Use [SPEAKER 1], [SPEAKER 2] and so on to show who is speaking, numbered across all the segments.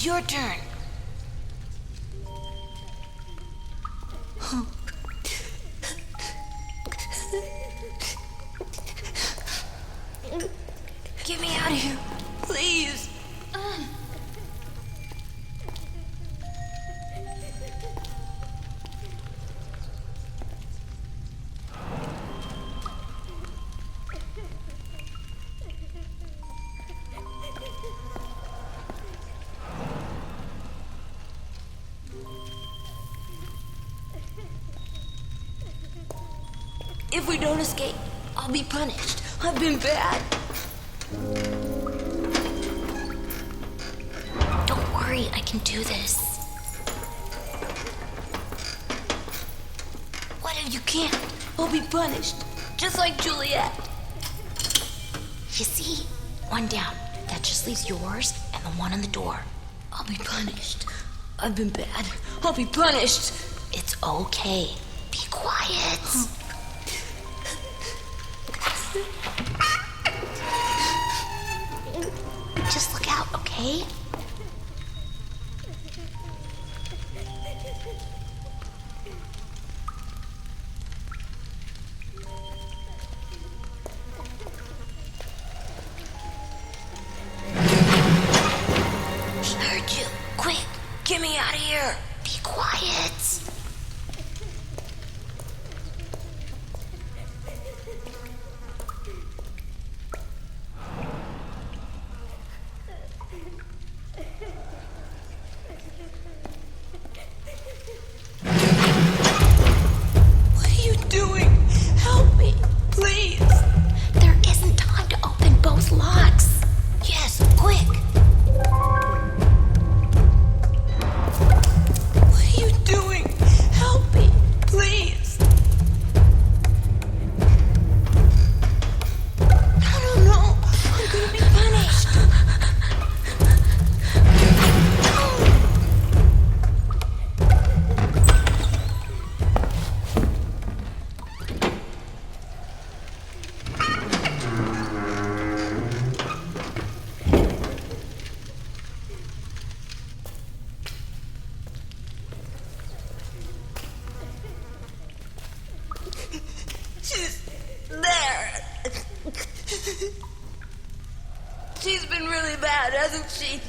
[SPEAKER 1] It's your turn. Get me out of here, please. If we don't escape, I'll be punished. I've been bad. Don't worry, I can do this. What if you can't? I'll be punished, just like Juliet. You see, one down. That just leaves yours and the one on the door. I'll be punished. I've been bad. I'll be punished. It's okay. Be quiet. Just look out, okay? He heard you. Quick, get me out of here. Be quiet. She's there. She's been really bad, hasn't she?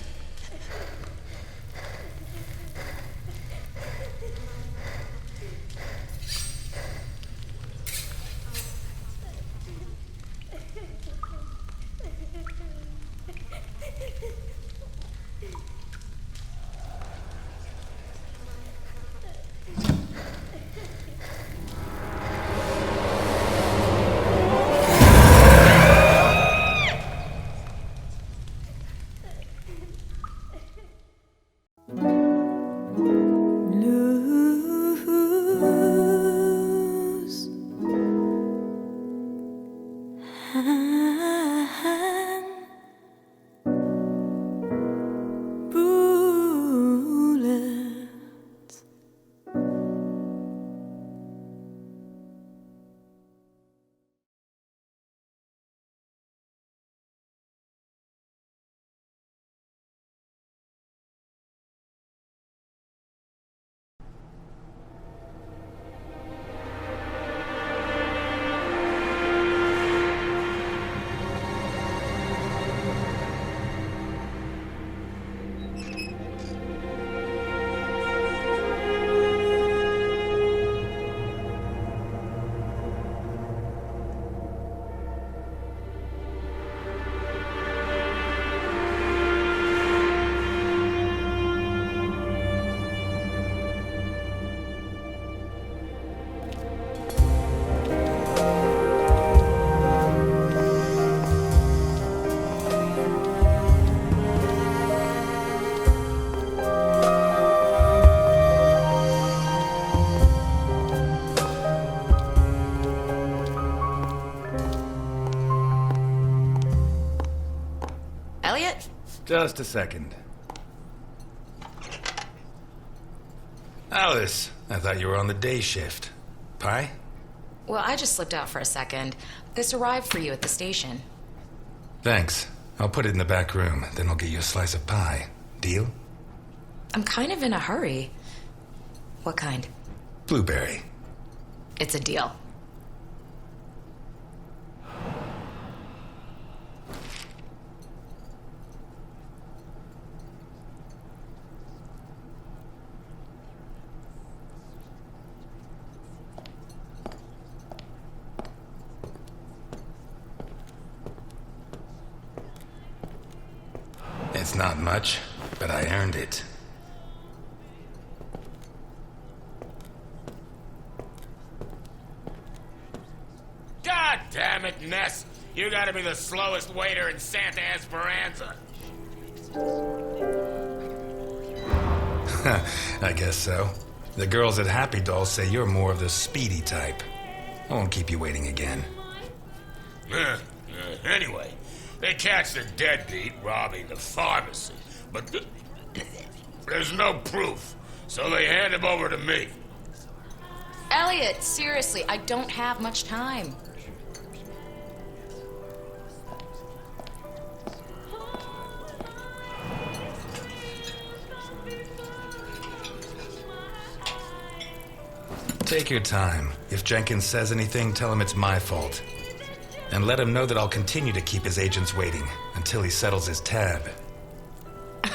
[SPEAKER 2] Elliot?
[SPEAKER 3] Just a second. Alice, I thought you were on the day shift. Pie?
[SPEAKER 2] Well, I just slipped out for a second. This arrived for you at the station.
[SPEAKER 3] Thanks. I'll put it in the back room, then I'll get you a slice of pie. Deal?
[SPEAKER 2] I'm kind of in a hurry. What kind?
[SPEAKER 3] Blueberry.
[SPEAKER 2] It's a deal.
[SPEAKER 3] It's not much, but I earned it.
[SPEAKER 4] God damn it, Ness! You gotta be the slowest waiter in Santa Esperanza.
[SPEAKER 3] I guess so. The girls at Happy Doll say you're more of the speedy type. I won't keep you waiting again.
[SPEAKER 4] Anyway, they catch the deadbeat robbing the pharmacy, but there's no proof, so they hand him over to me.
[SPEAKER 2] Elliot, seriously, I don't have much time.
[SPEAKER 3] Take your time. If Jenkins says anything, tell him it's my fault. And let him know that I'll continue to keep his agents waiting until he settles his tab.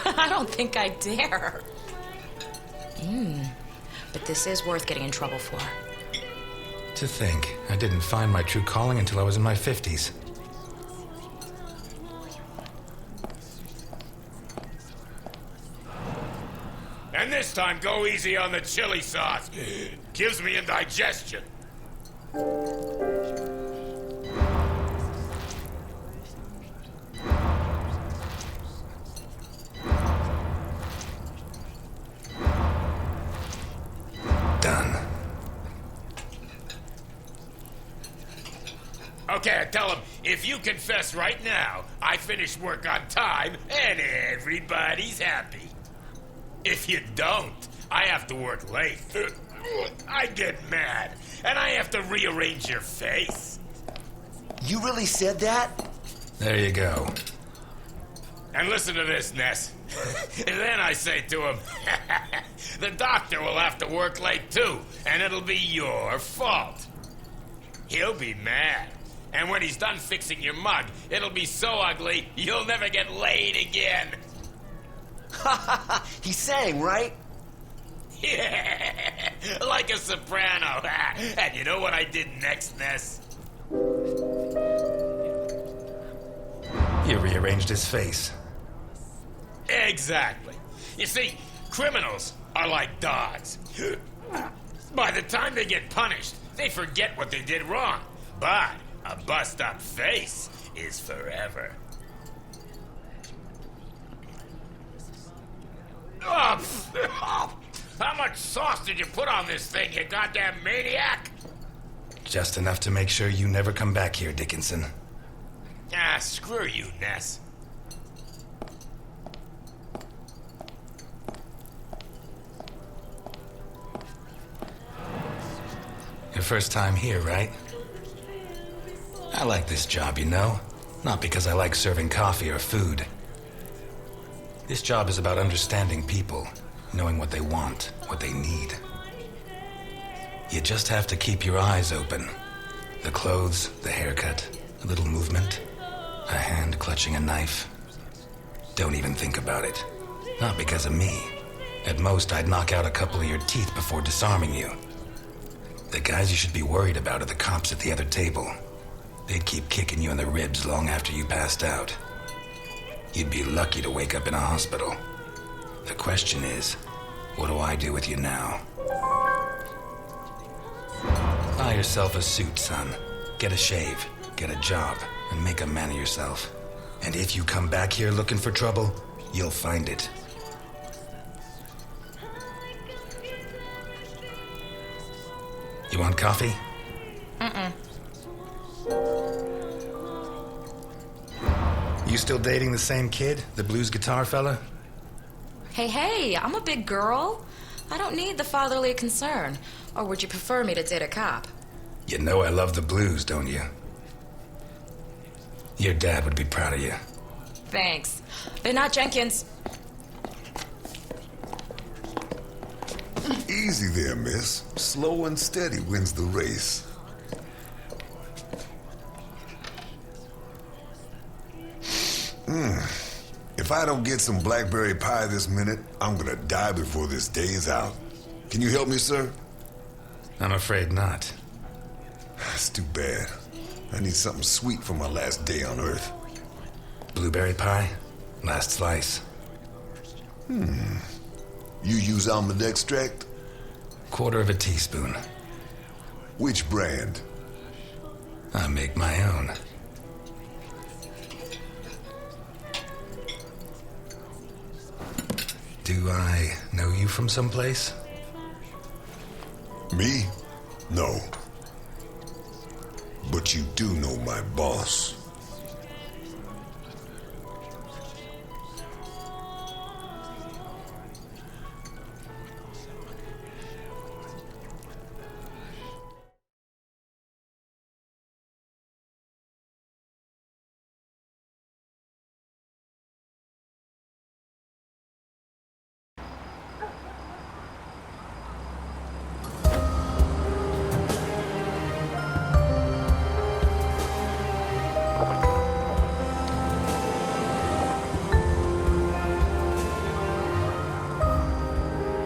[SPEAKER 2] I don't think I dare. But this is worth getting in trouble for.
[SPEAKER 3] To think, I didn't find my true calling until I was in my 50s.
[SPEAKER 4] And this time, go easy on the chili sauce. Gives me indigestion.
[SPEAKER 3] Done.
[SPEAKER 4] Okay, I tell him, if you confess right now, I finish work on time and everybody's happy. If you don't, I have to work late. I get mad, and I have to rearrange your face.
[SPEAKER 5] You really said that?
[SPEAKER 3] There you go.
[SPEAKER 4] And listen to this, Ness. And then I say to him, the doctor will have to work late too, and it'll be your fault. He'll be mad. And when he's done fixing your mug, it'll be so ugly, you'll never get laid again.
[SPEAKER 5] He sang, right?
[SPEAKER 4] Yeah, like a soprano. And you know what I did next, Ness?
[SPEAKER 3] You rearranged his face.
[SPEAKER 4] Exactly. You see, criminals are like dogs. By the time they get punished, they forget what they did wrong. But a bust-up face is forever. Oh, how much sauce did you put on this thing, you goddamn maniac?
[SPEAKER 3] Just enough to make sure you never come back here, Dickinson.
[SPEAKER 4] Ah, screw you, Ness.
[SPEAKER 3] Your first time here, right? I like this job, you know? Not because I like serving coffee or food. This job is about understanding people, knowing what they want, what they need. You just have to keep your eyes open. The clothes, the haircut, a little movement, a hand clutching a knife. Don't even think about it. Not because of me. At most, I'd knock out a couple of your teeth before disarming you. The guys you should be worried about are the cops at the other table. They'd keep kicking you in the ribs long after you passed out. You'd be lucky to wake up in a hospital. The question is, what do I do with you now? Buy yourself a suit, son. Get a shave, get a job, and make a man of yourself. And if you come back here looking for trouble, you'll find it. You want coffee? You still dating the same kid, the blues guitar fella?
[SPEAKER 2] Hey, I'm a big girl. I don't need the fatherly concern. Or would you prefer me to date a cop?
[SPEAKER 3] You know I love the blues, don't you? Your dad would be proud of you.
[SPEAKER 2] Thanks. They're not Jenkins.
[SPEAKER 6] Easy there, miss. Slow and steady wins the race. If I don't get some blackberry pie this minute, I'm gonna die before this day is out. Can you help me, sir?
[SPEAKER 3] I'm afraid not.
[SPEAKER 6] That's too bad. I need something sweet for my last day on Earth.
[SPEAKER 3] Blueberry pie? Last slice.
[SPEAKER 6] You use almond extract?
[SPEAKER 3] Quarter of a teaspoon.
[SPEAKER 6] Which brand?
[SPEAKER 3] I make my own. Do I know you from someplace?
[SPEAKER 6] Me? No. But you do know my boss.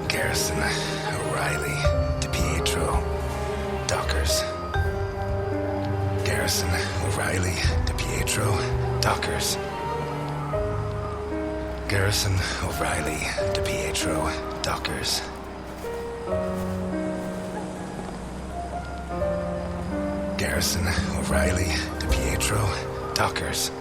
[SPEAKER 3] Garrison, O'Reilly, DiPietro, Dockers. Garrison, O'Reilly, DiPietro, Dockers. Garrison, O'Reilly, DiPietro, Dockers. Garrison, O'Reilly, DiPietro, Dockers.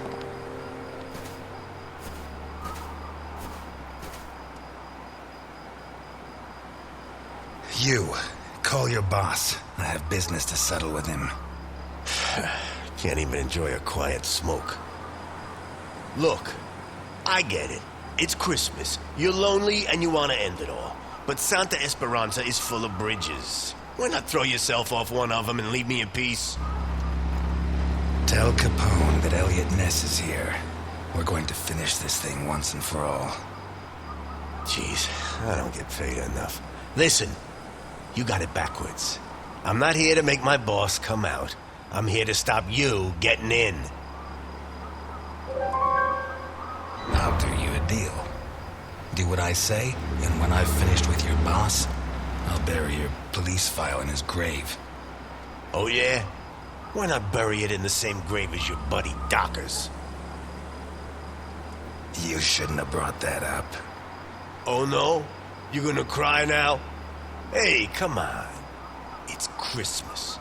[SPEAKER 3] You, call your boss. I have business to settle with him.
[SPEAKER 5] Can't even enjoy a quiet smoke. Look, I get it. It's Christmas. You're lonely and you want to end it all. But Santa Esperanza is full of bridges. Why not throw yourself off one of them and leave me in peace?
[SPEAKER 3] Tell Capone that Elliot Ness is here. We're going to finish this thing once and for all.
[SPEAKER 5] Jeez, I don't get paid enough. Listen, you got it backwards. I'm not here to make my boss come out. I'm here to stop you getting in.
[SPEAKER 3] I'll do you a deal. Do what I say, and when I've finished with your boss, I'll bury your police file in his grave.
[SPEAKER 5] Oh yeah? Why not bury it in the same grave as your buddy Dockers?
[SPEAKER 3] You shouldn't have brought that up.
[SPEAKER 5] Oh no? You gonna cry now? Hey, come on. It's Christmas.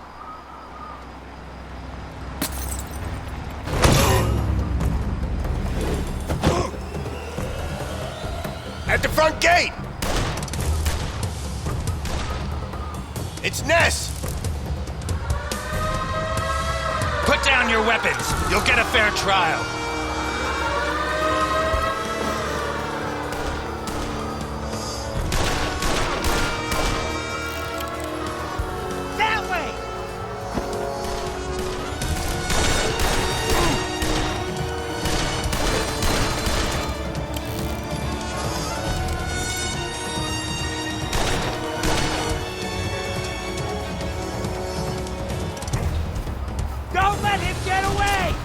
[SPEAKER 5] At the front gate! It's Ness!
[SPEAKER 7] Put down your weapons. You'll get a fair trial.
[SPEAKER 8] That way! Don't let him get away!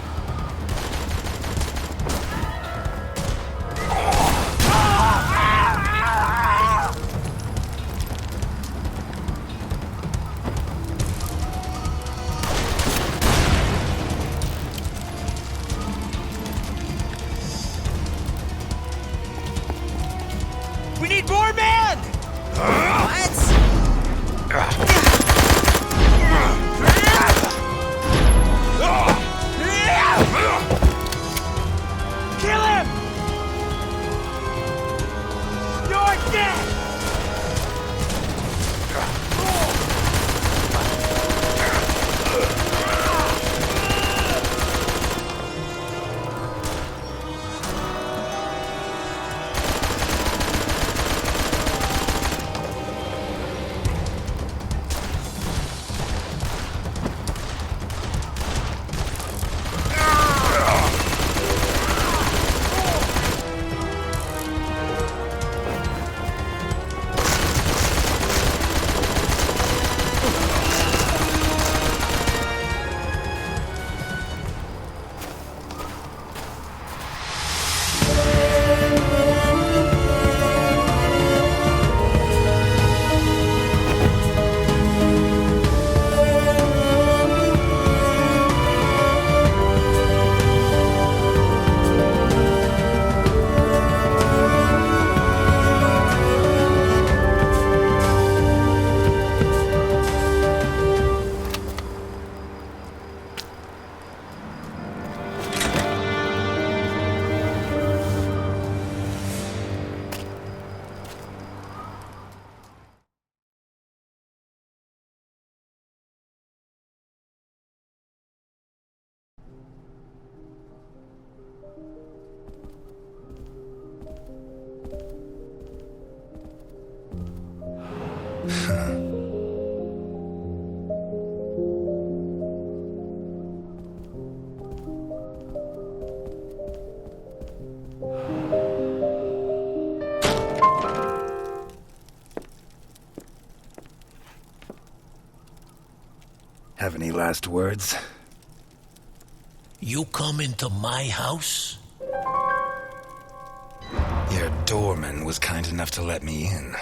[SPEAKER 3] last words?
[SPEAKER 9] You come into my house?
[SPEAKER 3] Your doorman was kind enough to let me in.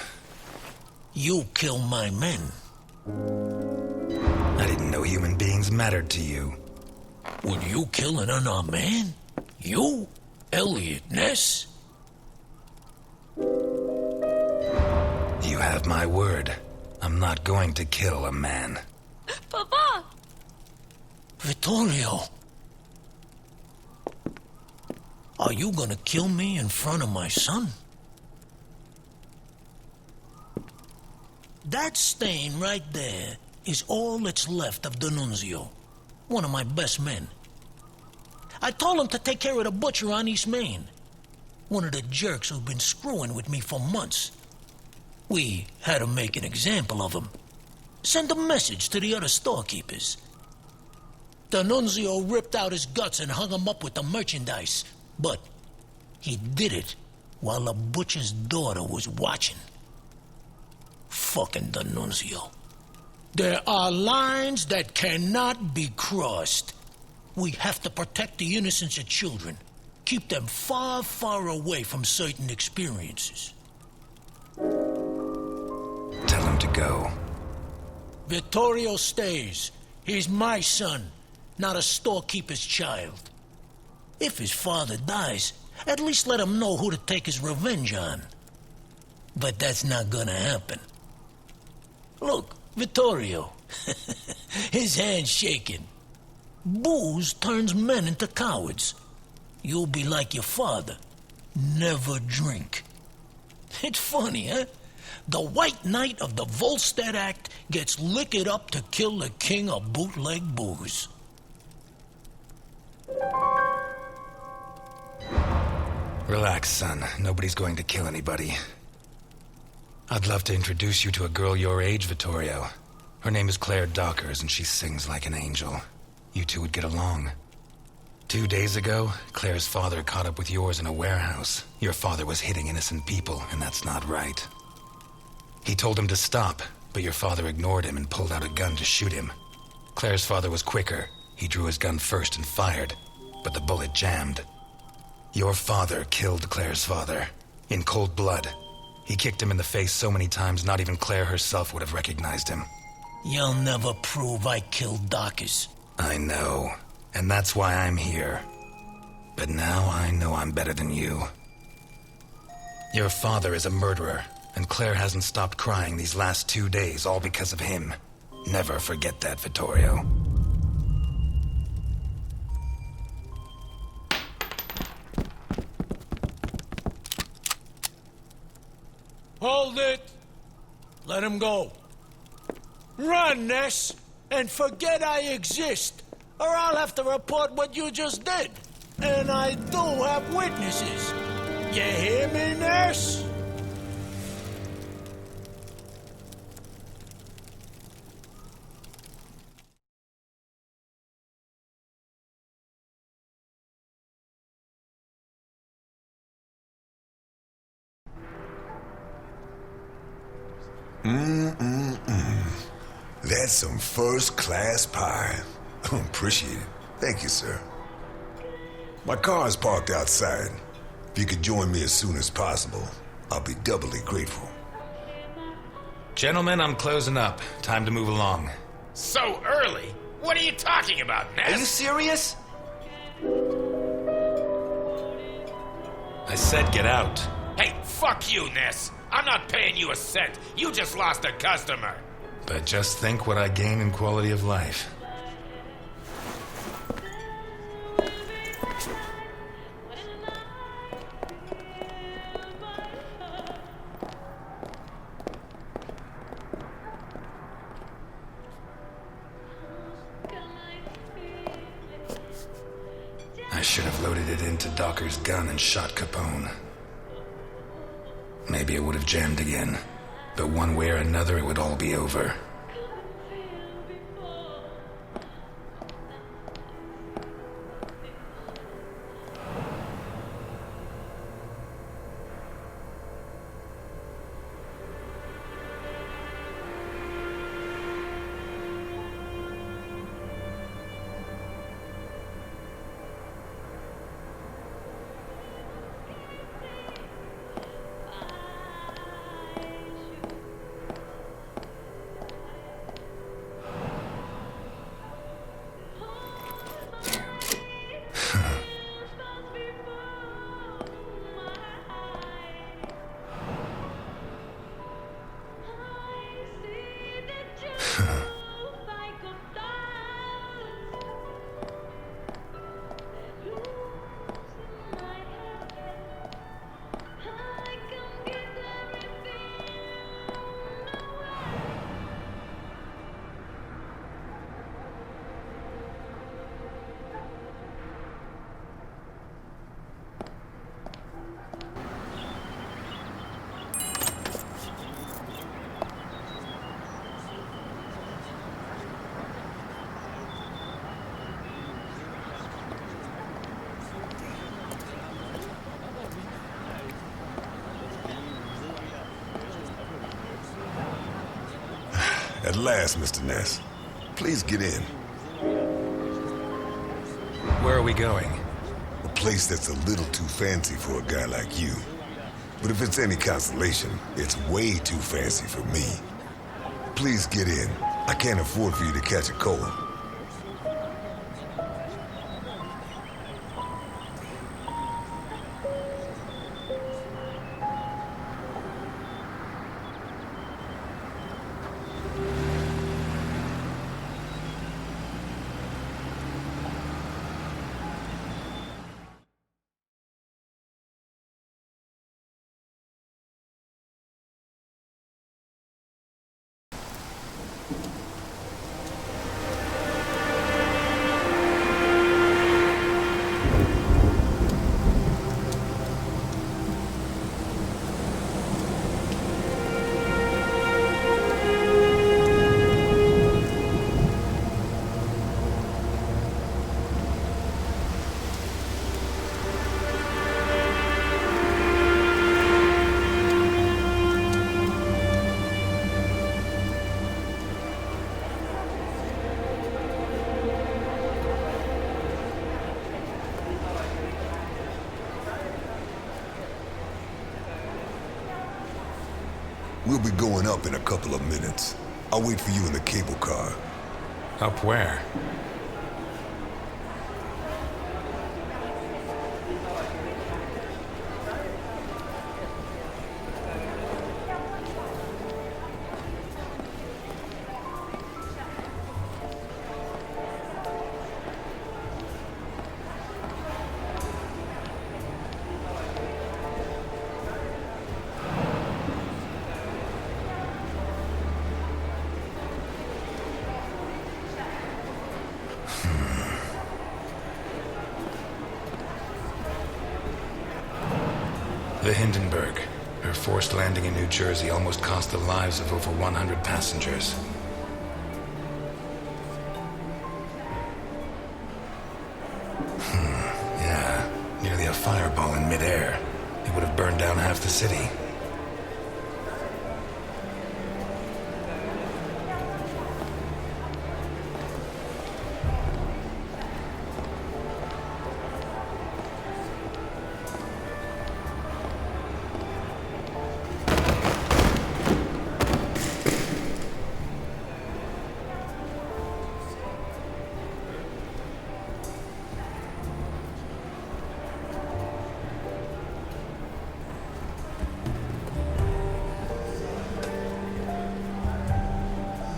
[SPEAKER 9] You kill my men.
[SPEAKER 3] I didn't know human beings mattered to you.
[SPEAKER 9] Would you kill an unarmed man? You? Elliot Ness?
[SPEAKER 3] You have my word. I'm not going to kill a man.
[SPEAKER 2] Papa!
[SPEAKER 9] Vittorio. Are you gonna kill me in front of my son? That stain right there is all that's left of D'Annunzio, one of my best men. I told him to take care of the butcher on East Main, one of the jerks who've been screwing with me for months. We had to make an example of him. Send a message to the other storekeepers. D'Annunzio ripped out his guts and hung him up with the merchandise, but he did it while the butcher's daughter was watching. Fucking D'Annunzio. There are lines that cannot be crossed. We have to protect the innocence of children. Keep them far, far away from certain experiences.
[SPEAKER 3] Tell him to go.
[SPEAKER 9] Vittorio stays. He's my son, not a storekeeper's child. If his father dies, at least let him know who to take his revenge on. But that's not gonna happen. Look, Vittorio. His hand's shaking. Booze turns men into cowards. You'll be like your father. Never drink. It's funny, huh? The White Knight of the Volstead Act gets liquored up to kill the king of bootleg booze.
[SPEAKER 3] Relax, son. Nobody's going to kill anybody. I'd love to introduce you to a girl your age, Vittorio. Her name is Claire Dockers, and she sings like an angel. You two would get along. 2 days ago, Claire's father caught up with yours in a warehouse. Your father was hitting innocent people, and that's not right. He told him to stop, but your father ignored him and pulled out a gun to shoot him. Claire's father was quicker. He drew his gun first and fired, but the bullet jammed. Your father killed Claire's father, in cold blood. He kicked him in the face so many times not even Claire herself would have recognized him.
[SPEAKER 9] You'll never prove I killed Dockers.
[SPEAKER 3] I know, and that's why I'm here. But now I know I'm better than you. Your father is a murderer, and Claire hasn't stopped crying these last 2 days, all because of him. Never forget that, Vittorio.
[SPEAKER 9] Hold it! Let him go. Run, Ness, and forget I exist, or I'll have to report what you just did. And I do have witnesses. You hear me, Ness?
[SPEAKER 6] That's some first-class pie. Appreciate it. Thank you, sir. My car's parked outside. If you could join me as soon as possible, I'll be doubly grateful.
[SPEAKER 3] Gentlemen, I'm closing up. Time to move along.
[SPEAKER 4] So early? What are you talking about, Ness?
[SPEAKER 7] Are you serious?
[SPEAKER 3] I said get out.
[SPEAKER 4] Hey, fuck you, Ness. I'm not paying you a cent. You just lost a customer.
[SPEAKER 3] But just think what I gain in quality of life. I should have loaded it into Docker's gun and shot Capone. Maybe it would have jammed again, but one way or another it would all be over.
[SPEAKER 6] At last, Mr. Ness. Please get in.
[SPEAKER 3] Where are we going?
[SPEAKER 6] A place that's a little too fancy for a guy like you. But if it's any consolation, it's way too fancy for me. Please get in. I can't afford for you to catch a cold. We'll be going up in a couple of minutes. I'll wait for you in the cable car.
[SPEAKER 3] Up where? The Hindenburg. Her forced landing in New Jersey almost cost the lives of over 100 passengers. Yeah, nearly a fireball in midair. It would have burned down half the city.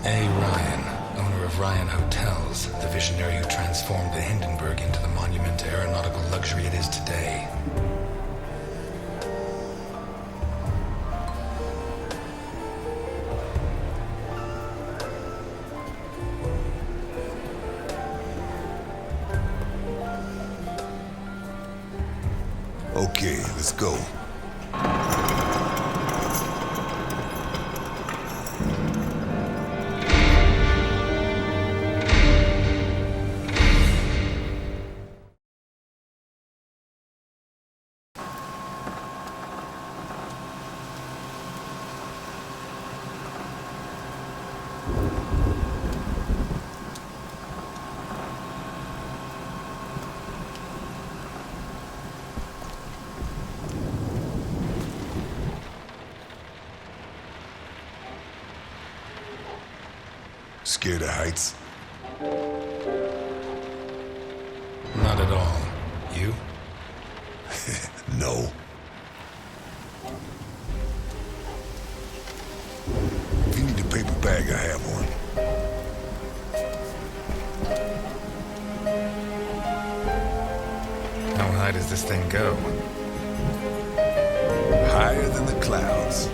[SPEAKER 3] A. Ryan, owner of Ryan Hotels, the visionary who transformed the Hindenburg into the monument to aeronautical luxury it is today.
[SPEAKER 6] Okay, let's go. Scared of heights?
[SPEAKER 3] Not at all. You?
[SPEAKER 6] No. If you need a paper bag, I have one.
[SPEAKER 3] How high does this thing go?
[SPEAKER 6] Higher than the clouds.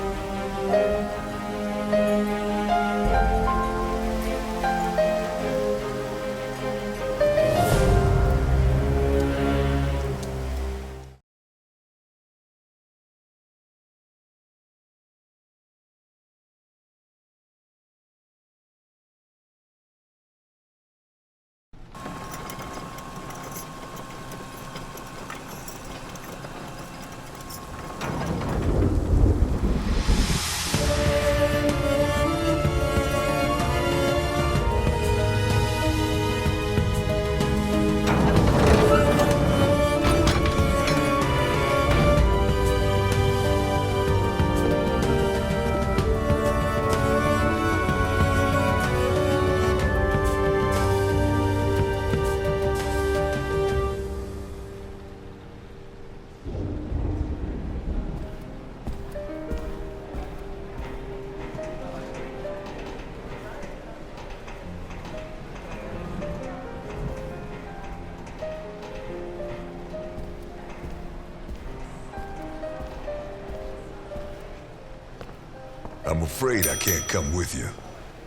[SPEAKER 6] I'm afraid I can't come with you.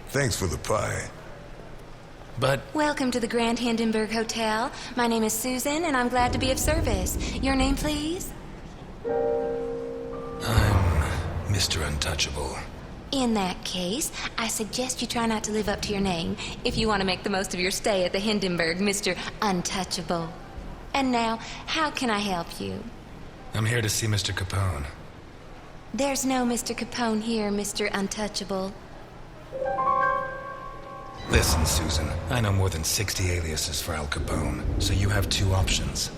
[SPEAKER 6] Thanks for the pie.
[SPEAKER 3] But
[SPEAKER 1] Welcome to the Grand Hindenburg Hotel. My name is Susan, and I'm glad to be of service. Your name, please?
[SPEAKER 3] I'm Mr. Untouchable.
[SPEAKER 1] In that case, I suggest you try not to live up to your name if you want to make the most of your stay at the Hindenburg, Mr. Untouchable. And now, how can I help you?
[SPEAKER 3] I'm here to see Mr. Capone.
[SPEAKER 1] There's no Mr. Capone here, Mr. Untouchable.
[SPEAKER 3] Listen, Susan, I know more than 60 aliases for Al Capone, so you have two options.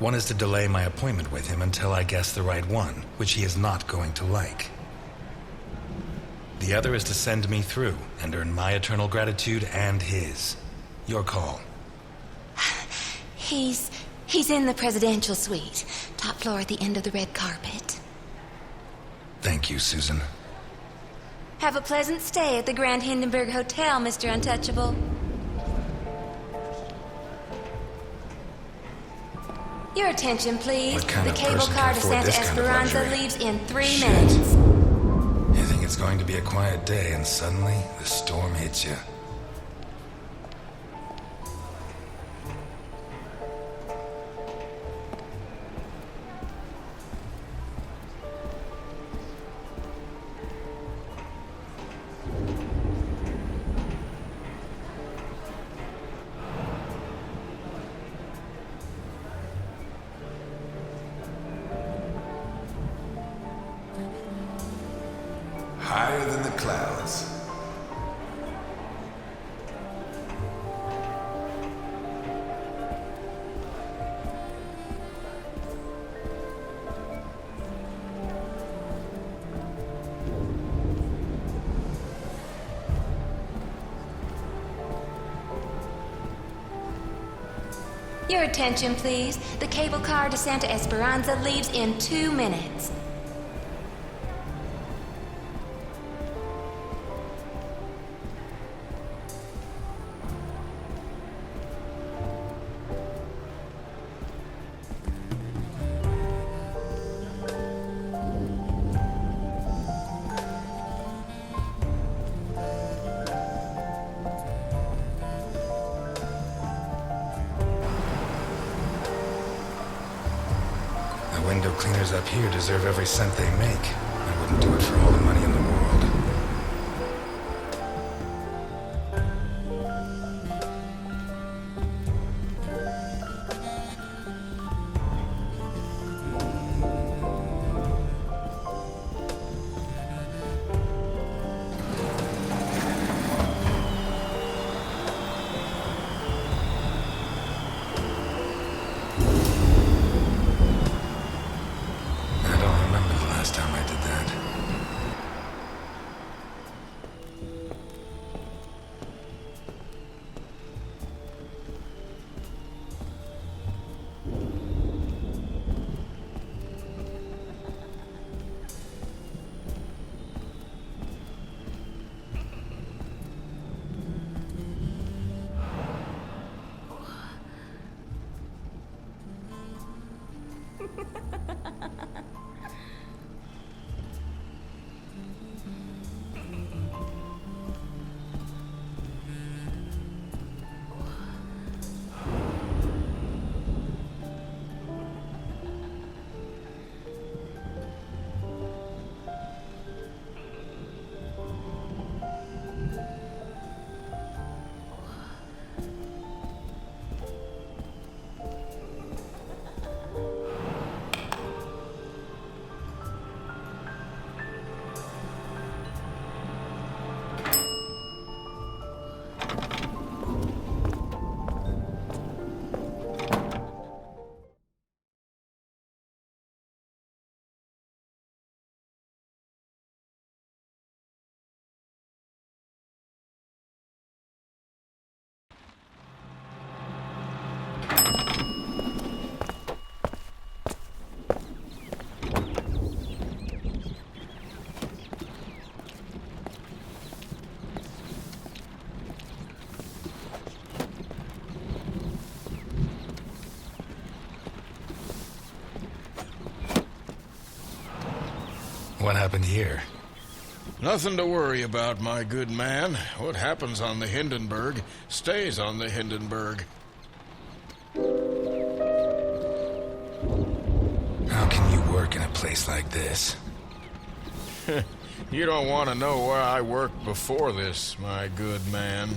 [SPEAKER 3] One is to delay my appointment with him until I guess the right one, which he is not going to like. The other is to send me through and earn my eternal gratitude and his. Your call.
[SPEAKER 1] He's in the presidential suite, top floor at the end of the red carpet.
[SPEAKER 3] Thank you, Susan.
[SPEAKER 1] Have a pleasant stay at the Grand Hindenburg Hotel, Mr. Untouchable. Your attention, please.
[SPEAKER 3] What kind
[SPEAKER 1] The
[SPEAKER 3] of
[SPEAKER 1] cable
[SPEAKER 3] person
[SPEAKER 1] car
[SPEAKER 3] can
[SPEAKER 1] to
[SPEAKER 3] afford
[SPEAKER 1] Santa
[SPEAKER 3] this kind of
[SPEAKER 1] Esperanza
[SPEAKER 3] luxury?
[SPEAKER 1] leaves in 3
[SPEAKER 3] Shit.
[SPEAKER 1] minutes.
[SPEAKER 3] You think it's going to be a quiet day, and suddenly the storm hits you.
[SPEAKER 6] Higher than the clouds.
[SPEAKER 1] Your attention, please. The cable car to Santa Esperanza leaves in 2 minutes.
[SPEAKER 3] The window cleaners up here deserve every cent they make. I wouldn't do it for all the money in the world. I don't remember the last time I did that. What happened here?
[SPEAKER 10] Nothing to worry about, my good man. What happens on the Hindenburg stays on the Hindenburg.
[SPEAKER 3] How can you work in a place like this?
[SPEAKER 10] You don't want to know where I worked before this, my good man.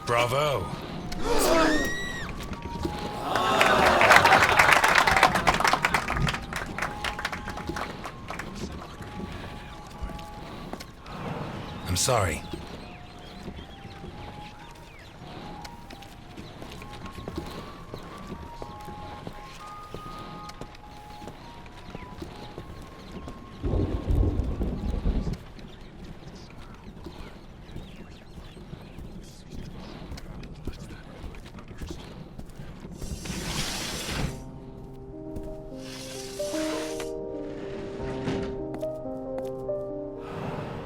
[SPEAKER 3] Bravo. I'm sorry.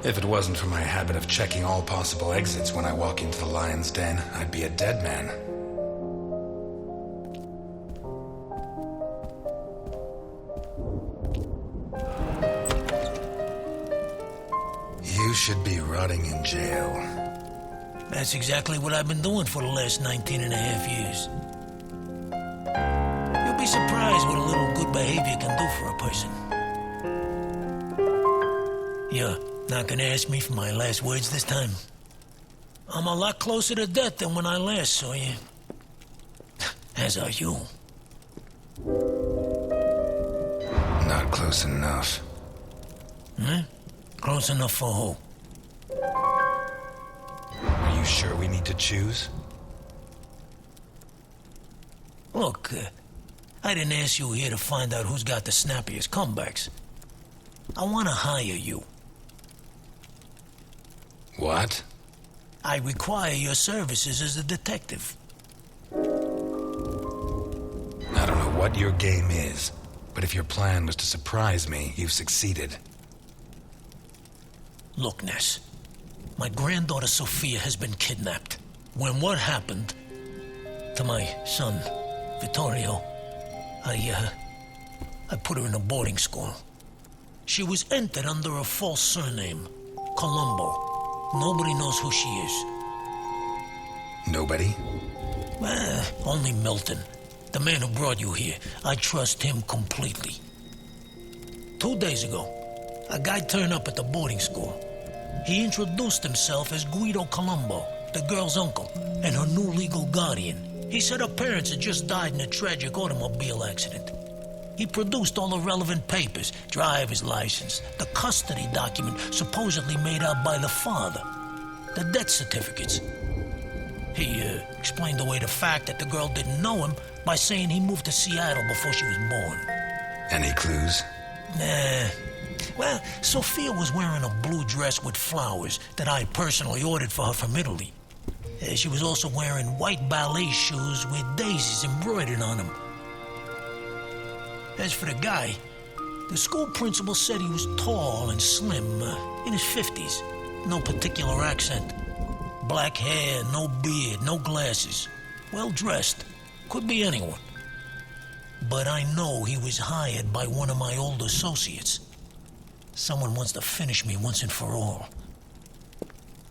[SPEAKER 3] If it wasn't for my habit of checking all possible exits when I walk into the lion's den, I'd be a dead man. You should be rotting in jail.
[SPEAKER 9] That's exactly what I've been doing for the last 19 and a half years. You'll be surprised what a little good behavior can do for a person. You're not gonna ask me for my last words this time? I'm a lot closer to death than when I last saw you. As are you.
[SPEAKER 3] Not close enough.
[SPEAKER 9] Huh? Close enough for who?
[SPEAKER 3] Are you sure we need to choose?
[SPEAKER 9] Look, I didn't ask you here to find out who's got the snappiest comebacks. I want to hire you.
[SPEAKER 3] What?
[SPEAKER 9] I require your services as a detective.
[SPEAKER 3] I don't know what your game is, but if your plan was to surprise me, you've succeeded.
[SPEAKER 9] Look, Ness. My granddaughter Sophia has been kidnapped. When what happened to my son, Vittorio, I put her in a boarding school. She was entered under a false surname, Colombo. Nobody knows who she is.
[SPEAKER 3] Nobody?
[SPEAKER 9] Only Milton, the man who brought you here. I trust him completely. 2 days ago, a guy turned up at the boarding school. He introduced himself as Guido Colombo, the girl's uncle, and her new legal guardian. He said her parents had just died in a tragic automobile accident. He produced all the relevant papers, driver's license, the custody document supposedly made out by the father, the death certificates. He explained away the fact that the girl didn't know him by saying he moved to Seattle before she was born.
[SPEAKER 3] Any clues?
[SPEAKER 9] Nah. Well, Sophia was wearing a blue dress with flowers that I personally ordered for her from Italy. She was also wearing white ballet shoes with daisies embroidered on them. As for the guy, the school principal said he was tall and slim, in his 50s. No particular accent. Black hair, no beard, no glasses. Well dressed. Could be anyone. But I know he was hired by one of my old associates. Someone wants to finish me once and for all.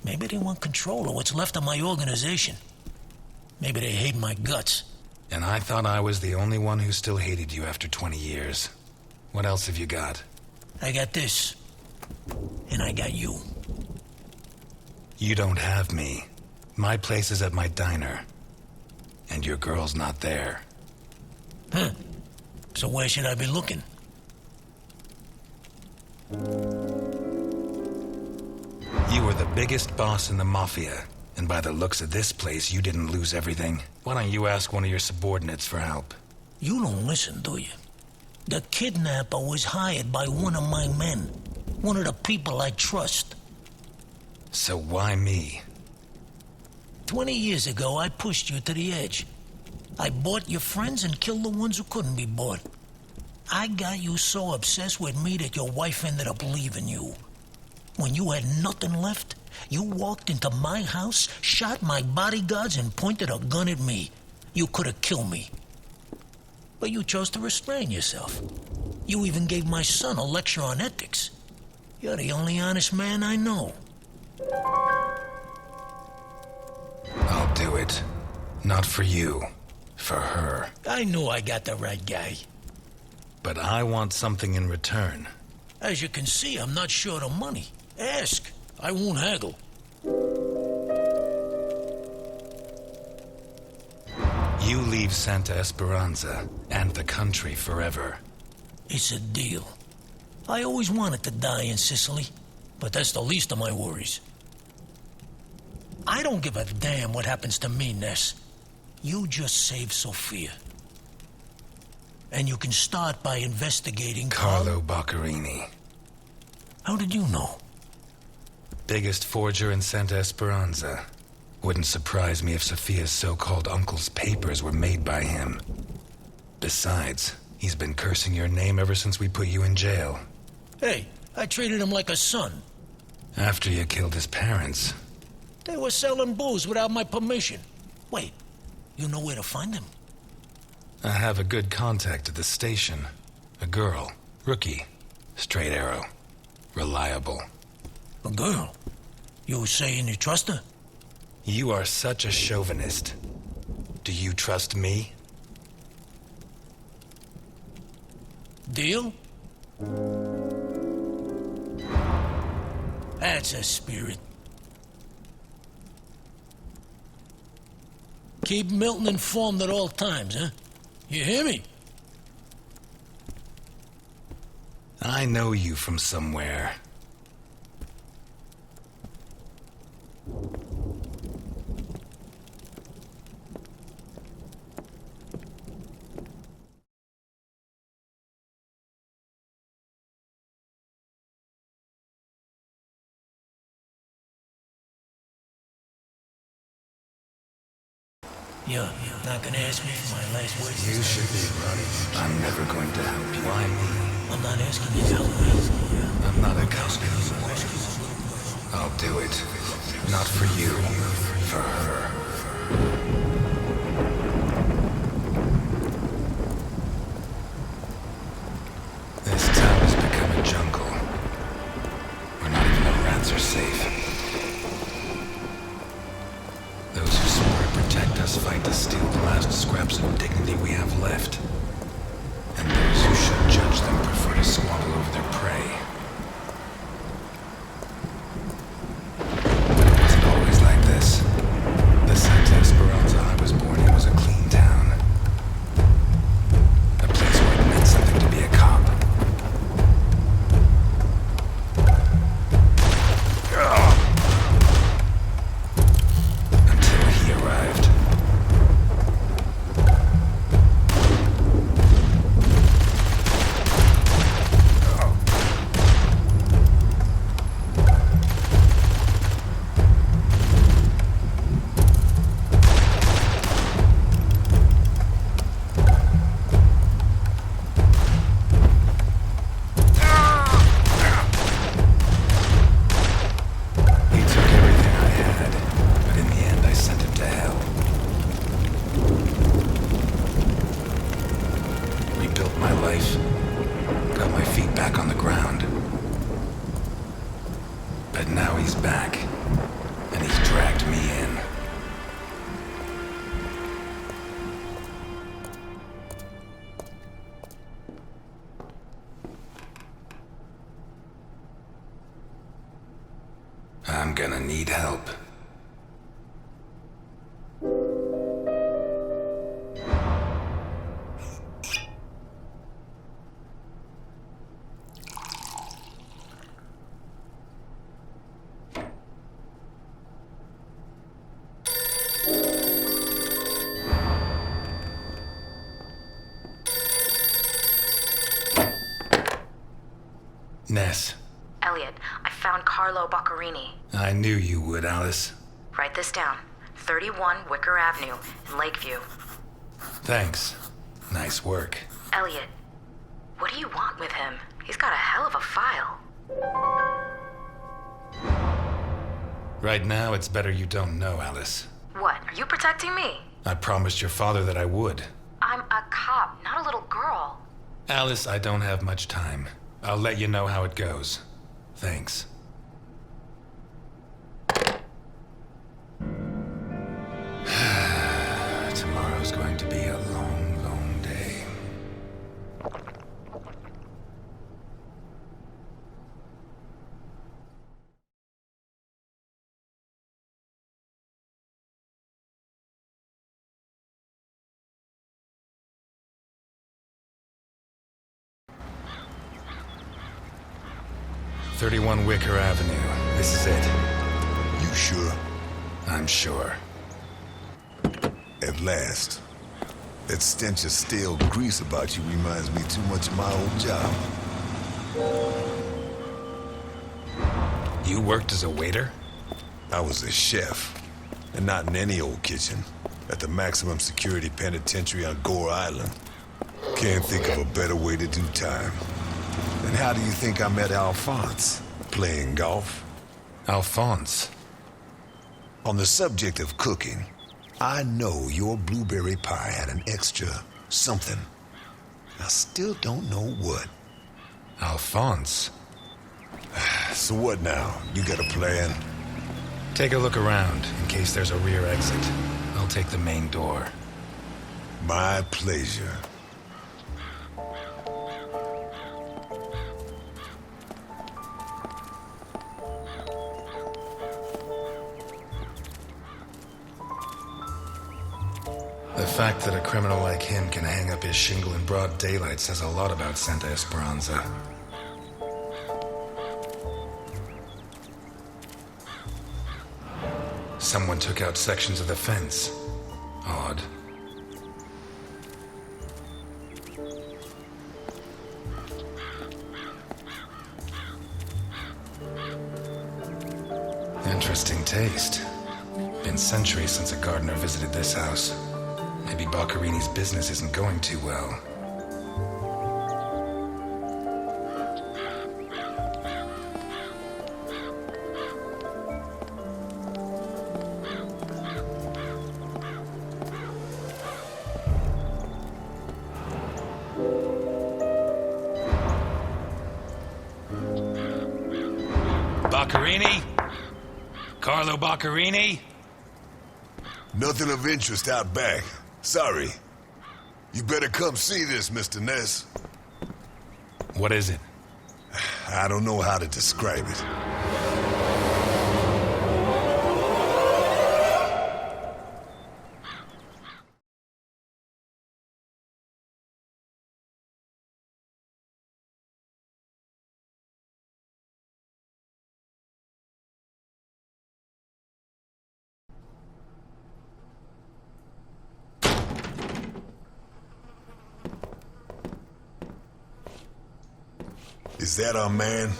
[SPEAKER 9] Maybe they want control of what's left of my organization. Maybe they hate my guts.
[SPEAKER 3] And I thought I was the only one who still hated you after 20 years. What else have you got?
[SPEAKER 9] I got this. And I got you.
[SPEAKER 3] You don't have me. My place is at my diner. And your girl's not there.
[SPEAKER 9] Huh. So where should I be looking?
[SPEAKER 3] You were the biggest boss in the Mafia. And by the looks of this place, you didn't lose everything. Why don't you ask one of your subordinates for help?
[SPEAKER 9] You don't listen, do you? The kidnapper was hired by one of my men. One of the people I trust.
[SPEAKER 3] So why me?
[SPEAKER 9] 20 years ago, I pushed you to the edge. I bought your friends and killed the ones who couldn't be bought. I got you so obsessed with me that your wife ended up leaving you. When you had nothing left, you walked into my house, shot my bodyguards, and pointed a gun at me. You could have killed me. But you chose to restrain yourself. You even gave my son a lecture on ethics. You're the only honest man I know.
[SPEAKER 3] I'll do it. Not for you. For her.
[SPEAKER 9] I knew I got the right guy.
[SPEAKER 3] But I want something in return.
[SPEAKER 9] As you can see, I'm not short of money. Ask. I won't haggle.
[SPEAKER 3] You leave Santa Esperanza and the country forever.
[SPEAKER 9] It's a deal. I always wanted to die in Sicily, but that's the least of my worries. I don't give a damn what happens to me, Ness. You just save Sophia. And you can start by investigating
[SPEAKER 3] Carlo Boccherini.
[SPEAKER 9] How did you know?
[SPEAKER 3] Biggest forger in Santa Esperanza. Wouldn't surprise me if Sophia's so-called uncle's papers were made by him. Besides, he's been cursing your name ever since we put you in jail.
[SPEAKER 9] Hey, I treated him like a son.
[SPEAKER 3] After you killed his parents.
[SPEAKER 9] They were selling booze without my permission. Wait, you know where to find them?
[SPEAKER 3] I have a good contact at the station. A girl. Rookie. Straight arrow. Reliable.
[SPEAKER 9] A girl? You saying you trust her?
[SPEAKER 3] You are such a chauvinist. Do you trust me?
[SPEAKER 9] Deal? That's a spirit. Keep Milton informed at all times, huh? You hear me?
[SPEAKER 3] I know you from somewhere.
[SPEAKER 9] You're not gonna ask me for my last words?
[SPEAKER 3] You should be running. I'm never going to help you. Why me?
[SPEAKER 9] I'm not asking you to help me.
[SPEAKER 3] I'm not a cop anymore. I'll do it. Not for you. For her. This town has become a jungle. Where not even the rats are safe. Those who swore to protect us fight to steal the last scraps of dignity we have left. And those who should judge them prefer to squabble over their prey. But it wasn't always like this. The Santa Esperanza I was born in was a clean town. A place where it meant something to be a cop. Until he arrived. gonna need help. Ness.
[SPEAKER 2] Elliot, I found Carlo Boccarini.
[SPEAKER 3] I knew you would, Alice.
[SPEAKER 2] Write this down. 31 Wicker Avenue in Lakeview.
[SPEAKER 3] Thanks. Nice work.
[SPEAKER 2] Elliot, what do you want with him? He's got a hell of a file.
[SPEAKER 3] Right now, it's better you don't know, Alice.
[SPEAKER 2] What, are you protecting me?
[SPEAKER 3] I promised your father that I would.
[SPEAKER 2] I'm a cop, not a little girl.
[SPEAKER 3] Alice, I don't have much time. I'll let you know how it goes. Thanks. Tomorrow's going to be a long, long day. "31 Wicker Avenue. This is it."
[SPEAKER 6] You sure?
[SPEAKER 3] I'm sure.
[SPEAKER 6] At last. That stench of stale grease about you reminds me too much of my old job.
[SPEAKER 3] You worked as a waiter?
[SPEAKER 6] I was a chef. And not in any old kitchen. At the maximum security penitentiary on Gore Island. Can't think of a better way to do time. And how do you think I met Alphonse? Playing golf?
[SPEAKER 3] Alphonse?
[SPEAKER 6] On the subject of cooking, I know your blueberry pie had an extra something. I still don't know what.
[SPEAKER 3] Alphonse?
[SPEAKER 6] So what now? You got a plan?
[SPEAKER 3] Take a look around, in case there's a rear exit. I'll take the main door.
[SPEAKER 6] My pleasure.
[SPEAKER 3] The fact that a criminal like him can hang up his shingle in broad daylight says a lot about Santa Esperanza. Someone took out sections of the fence. Odd. Interesting taste. Been centuries since a gardener visited this house. Maybe Boccarini's business isn't going too well. Boccarini? Carlo Boccarini?
[SPEAKER 6] Nothing of interest out back. Sorry. You better come see this, Mr. Ness.
[SPEAKER 3] What is it?
[SPEAKER 6] I don't know how to describe it. Is that our man?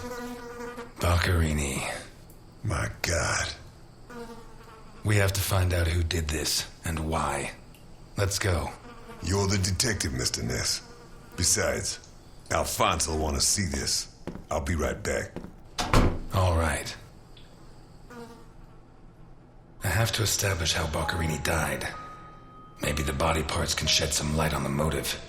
[SPEAKER 3] Boccarini.
[SPEAKER 6] My God.
[SPEAKER 3] We have to find out who did this and why. Let's go.
[SPEAKER 6] You're the detective, Mr. Ness. Besides, Alphonse will want to see this. I'll be right back.
[SPEAKER 3] All right. I have to establish how Boccarini died. Maybe the body parts can shed some light on the motive.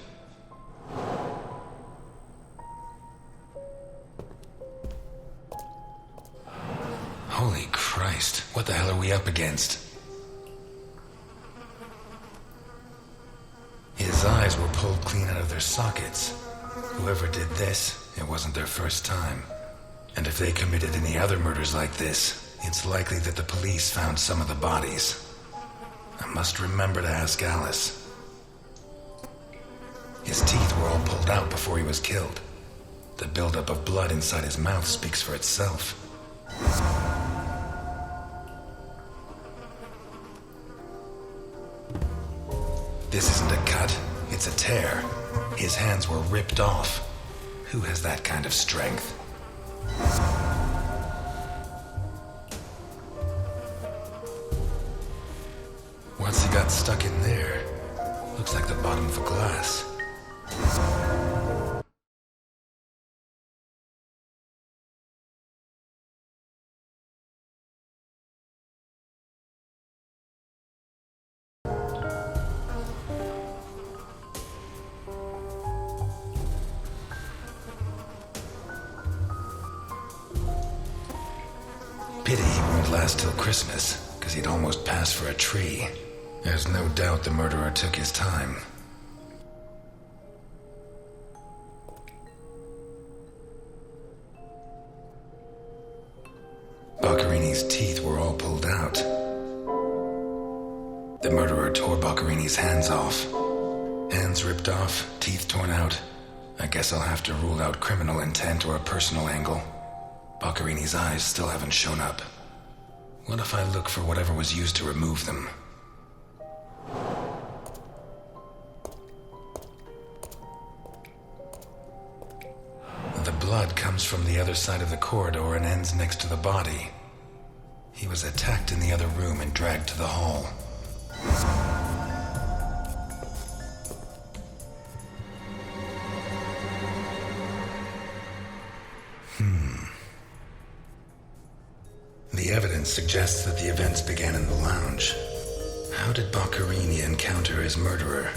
[SPEAKER 3] Holy Christ, what the hell are we up against? His eyes were pulled clean out of their sockets. Whoever did this, it wasn't their first time. And if they committed any other murders like this, it's likely that the police found some of the bodies. I must remember to ask Alice. His teeth were all pulled out before he was killed. The buildup of blood inside his mouth speaks for itself. This isn't a cut, it's a tear. His hands were ripped off. Who has that kind of strength? What's he got stuck in there? Looks like the bottom of a glass. Pity he won't last till Christmas, because he'd almost pass for a tree. There's no doubt the murderer took his time. Boccarini's teeth were all pulled out. The murderer tore Boccarini's hands off. Hands ripped off, teeth torn out. I guess I'll have to rule out criminal intent or a personal angle. Boccarini's eyes still haven't shown up. What if I look for whatever was used to remove them? The blood comes from the other side of the corridor and ends next to the body. He was attacked in the other room and dragged to the hall. The evidence suggests that the events began in the lounge. How did Boccarini encounter his murderer?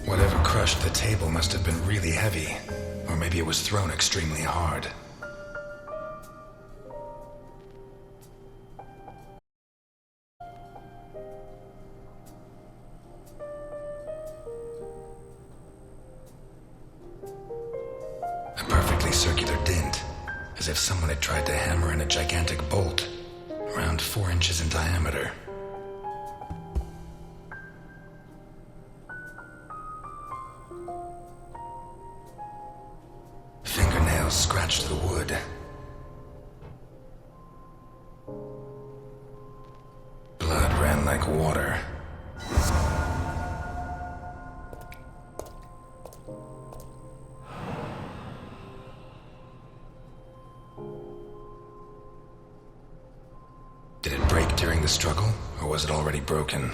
[SPEAKER 3] Whatever crushed the table must have been really heavy, or maybe it was thrown extremely hard. A perfectly circular dent, as if someone had tried to hammer in a gigantic bolt, around 4 inches in diameter. Fingernails scratched the wood. Blood ran like water. Did it break during the struggle, or was it already broken?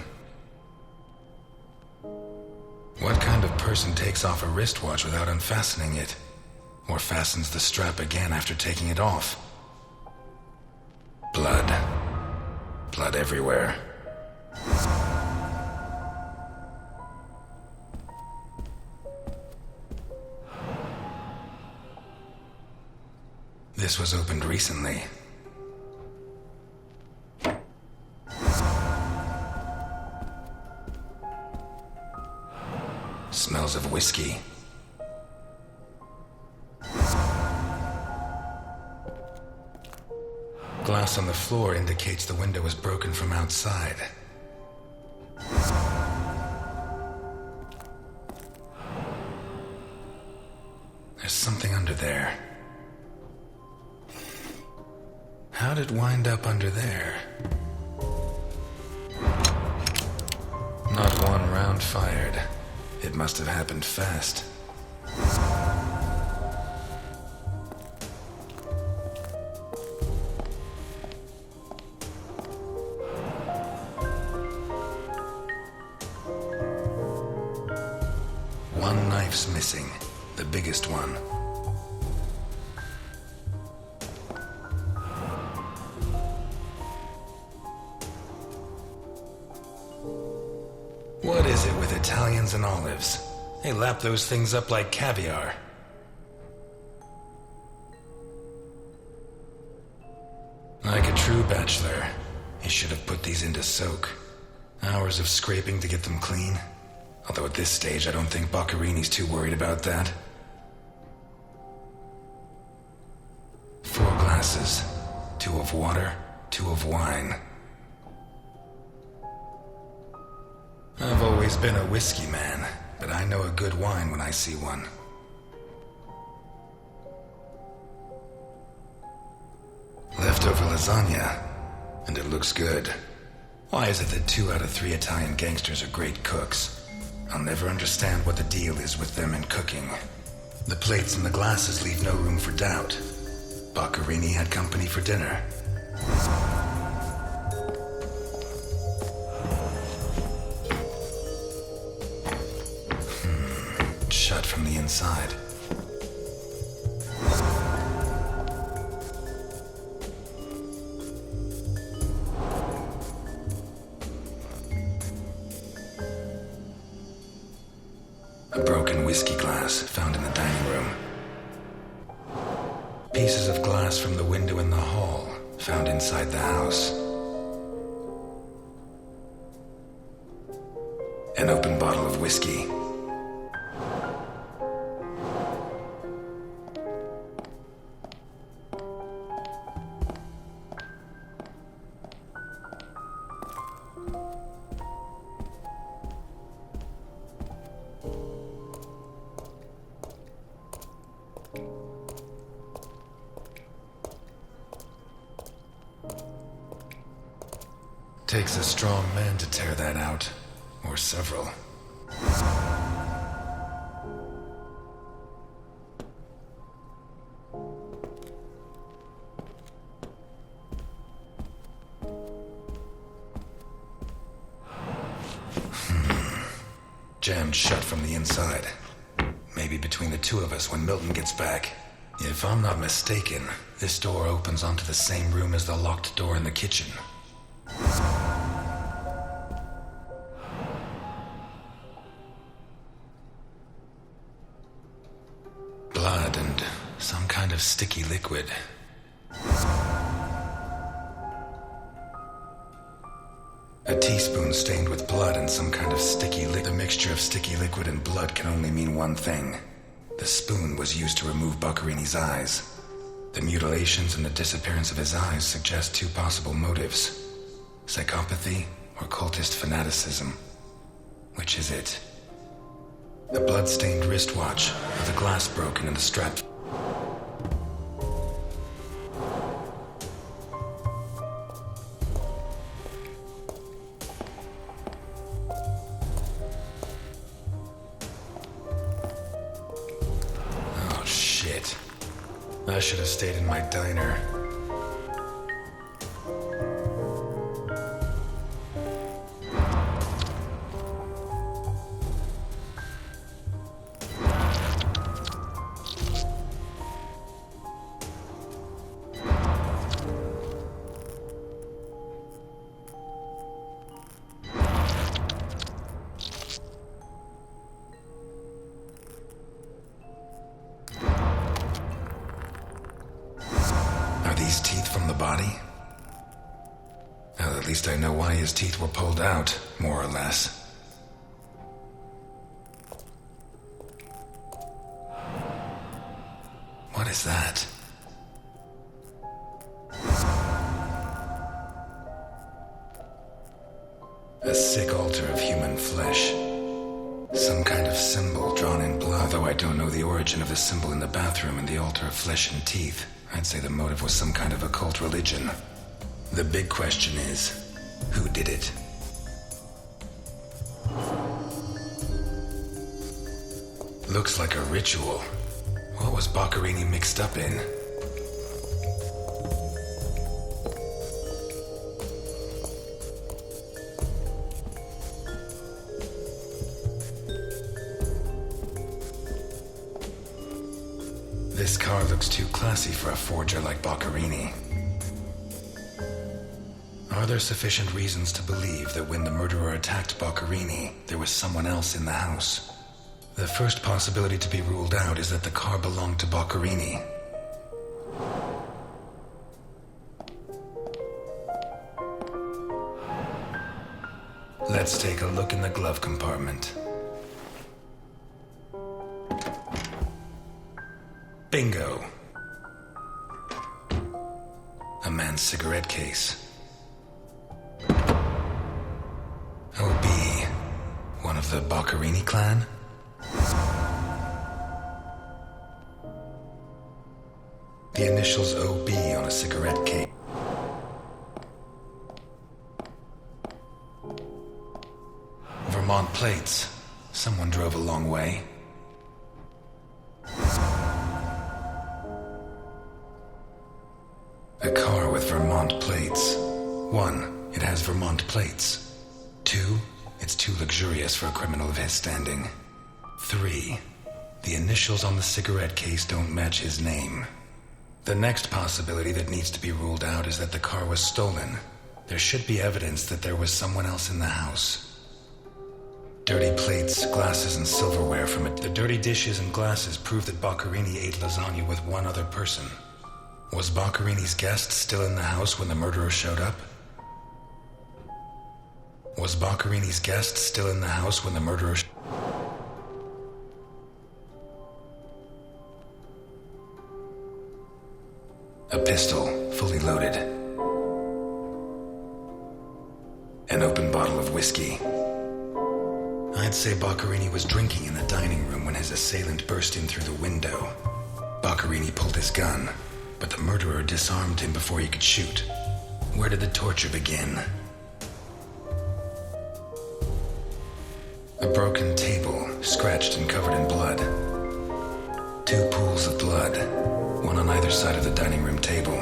[SPEAKER 3] What kind of person takes off a wristwatch without unfastening it? Or fastens the strap again after taking it off? Blood. Blood everywhere. This was opened recently. Smells of whiskey. Glass on the floor indicates the window was broken from outside. There's something under there. How'd it wind up under there? Not one round fired. It must have happened fast. One knife's missing, the biggest one. What is it with Italians and olives? They lap those things up like caviar. Like a true bachelor, he should have put these into soak. Hours of scraping to get them clean. Although at this stage, I don't think Boccarini's too worried about that. 4 glasses. 2 of water, 2 of wine. I've always been a whiskey man, but I know a good wine when I see one. Leftover lasagna, and it looks good. Why is it that 2 out of 3 Italian gangsters are great cooks? I'll never understand what the deal is with them and cooking. The plates and the glasses leave no room for doubt. Boccarini had company for dinner. Shut from the inside. A broken whiskey glass found in the dining room. Pieces of glass from the window in the hall found inside the house. An open bottle of whiskey. Takes a strong man to tear that out, or several. Jammed shut from the inside. Maybe between the 2 of us when Milton gets back. If I'm not mistaken, this door opens onto the same room as the locked door in the kitchen. Blood and some kind of sticky liquid. A teaspoon stained with blood and some kind of sticky liquid. The mixture of sticky liquid and blood can only mean one thing. The spoon was used to remove Boccarini's eyes. The mutilations and the disappearance of his eyes suggest 2 possible motives. Psychopathy or cultist fanaticism. Which is it? A blood-stained wristwatch with the glass broken and the strap. Oh, shit. I should have stayed in my diner. These teeth from the body? Well, at least I know why his teeth were pulled out, more or less. What is that? A sick altar of human flesh. Some kind of symbol drawn in blood. Although I don't know the origin of the symbol in the bathroom and the altar of flesh and teeth, I'd say the motive was some kind of occult religion. The big question is, who did it? Looks like a ritual. What was Boccarini mixed up in? This car looks too classy for a forger like Boccarini. Are there sufficient reasons to believe that when the murderer attacked Boccarini, there was someone else in the house? The first possibility to be ruled out is that the car belonged to Boccarini. Let's take a look in the glove compartment. Bingo. A man's cigarette case. OB. One of the Boccherini clan? The initials OB on a cigarette case. Vermont plates. Someone drove a long way. A car with Vermont plates. 1, it has Vermont plates. 2, it's too luxurious for a criminal of his standing. 3, the initials on the cigarette case don't match his name. The next possibility that needs to be ruled out is that the car was stolen. There should be evidence that there was someone else in the house. Dirty plates, glasses, and silverware from it. The dirty dishes and glasses prove that Boccherini ate lasagna with one other person. Was Boccherini's guest still in the house when the murderer showed up? Was Boccherini's guest still in the house when the murderer A pistol, fully loaded. An open bottle of whiskey. I'd say Boccherini was drinking in the dining room when his assailant burst in through the window. Boccherini pulled his gun, but the murderer disarmed him before he could shoot. Where did the torture begin? A broken table, scratched and covered in blood. 2 pools of blood, one on either side of the dining room table.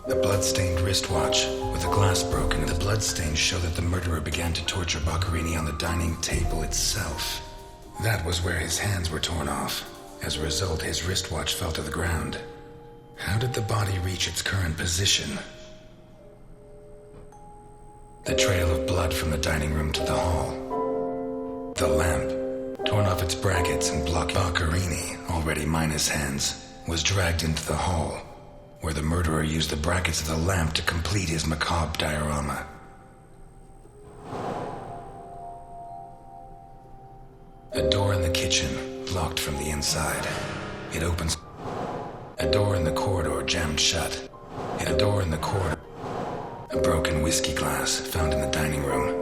[SPEAKER 3] A blood-stained wristwatch with the glass broken. The bloodstains show that the murderer began to torture Boccherini on the dining table itself. That was where his hands were torn off. As a result, his wristwatch fell to the ground. How did the body reach its current position? The trail of blood from the dining room to the hall. The lamp, torn off its brackets and blocked. Boccherini, already minus hands, was dragged into the hall, where the murderer used the brackets of the lamp to complete his macabre diorama. A door in the kitchen, locked from the inside. It opens. A door in the corridor jammed shut. A door in the corridor. A broken whiskey glass found in the dining room.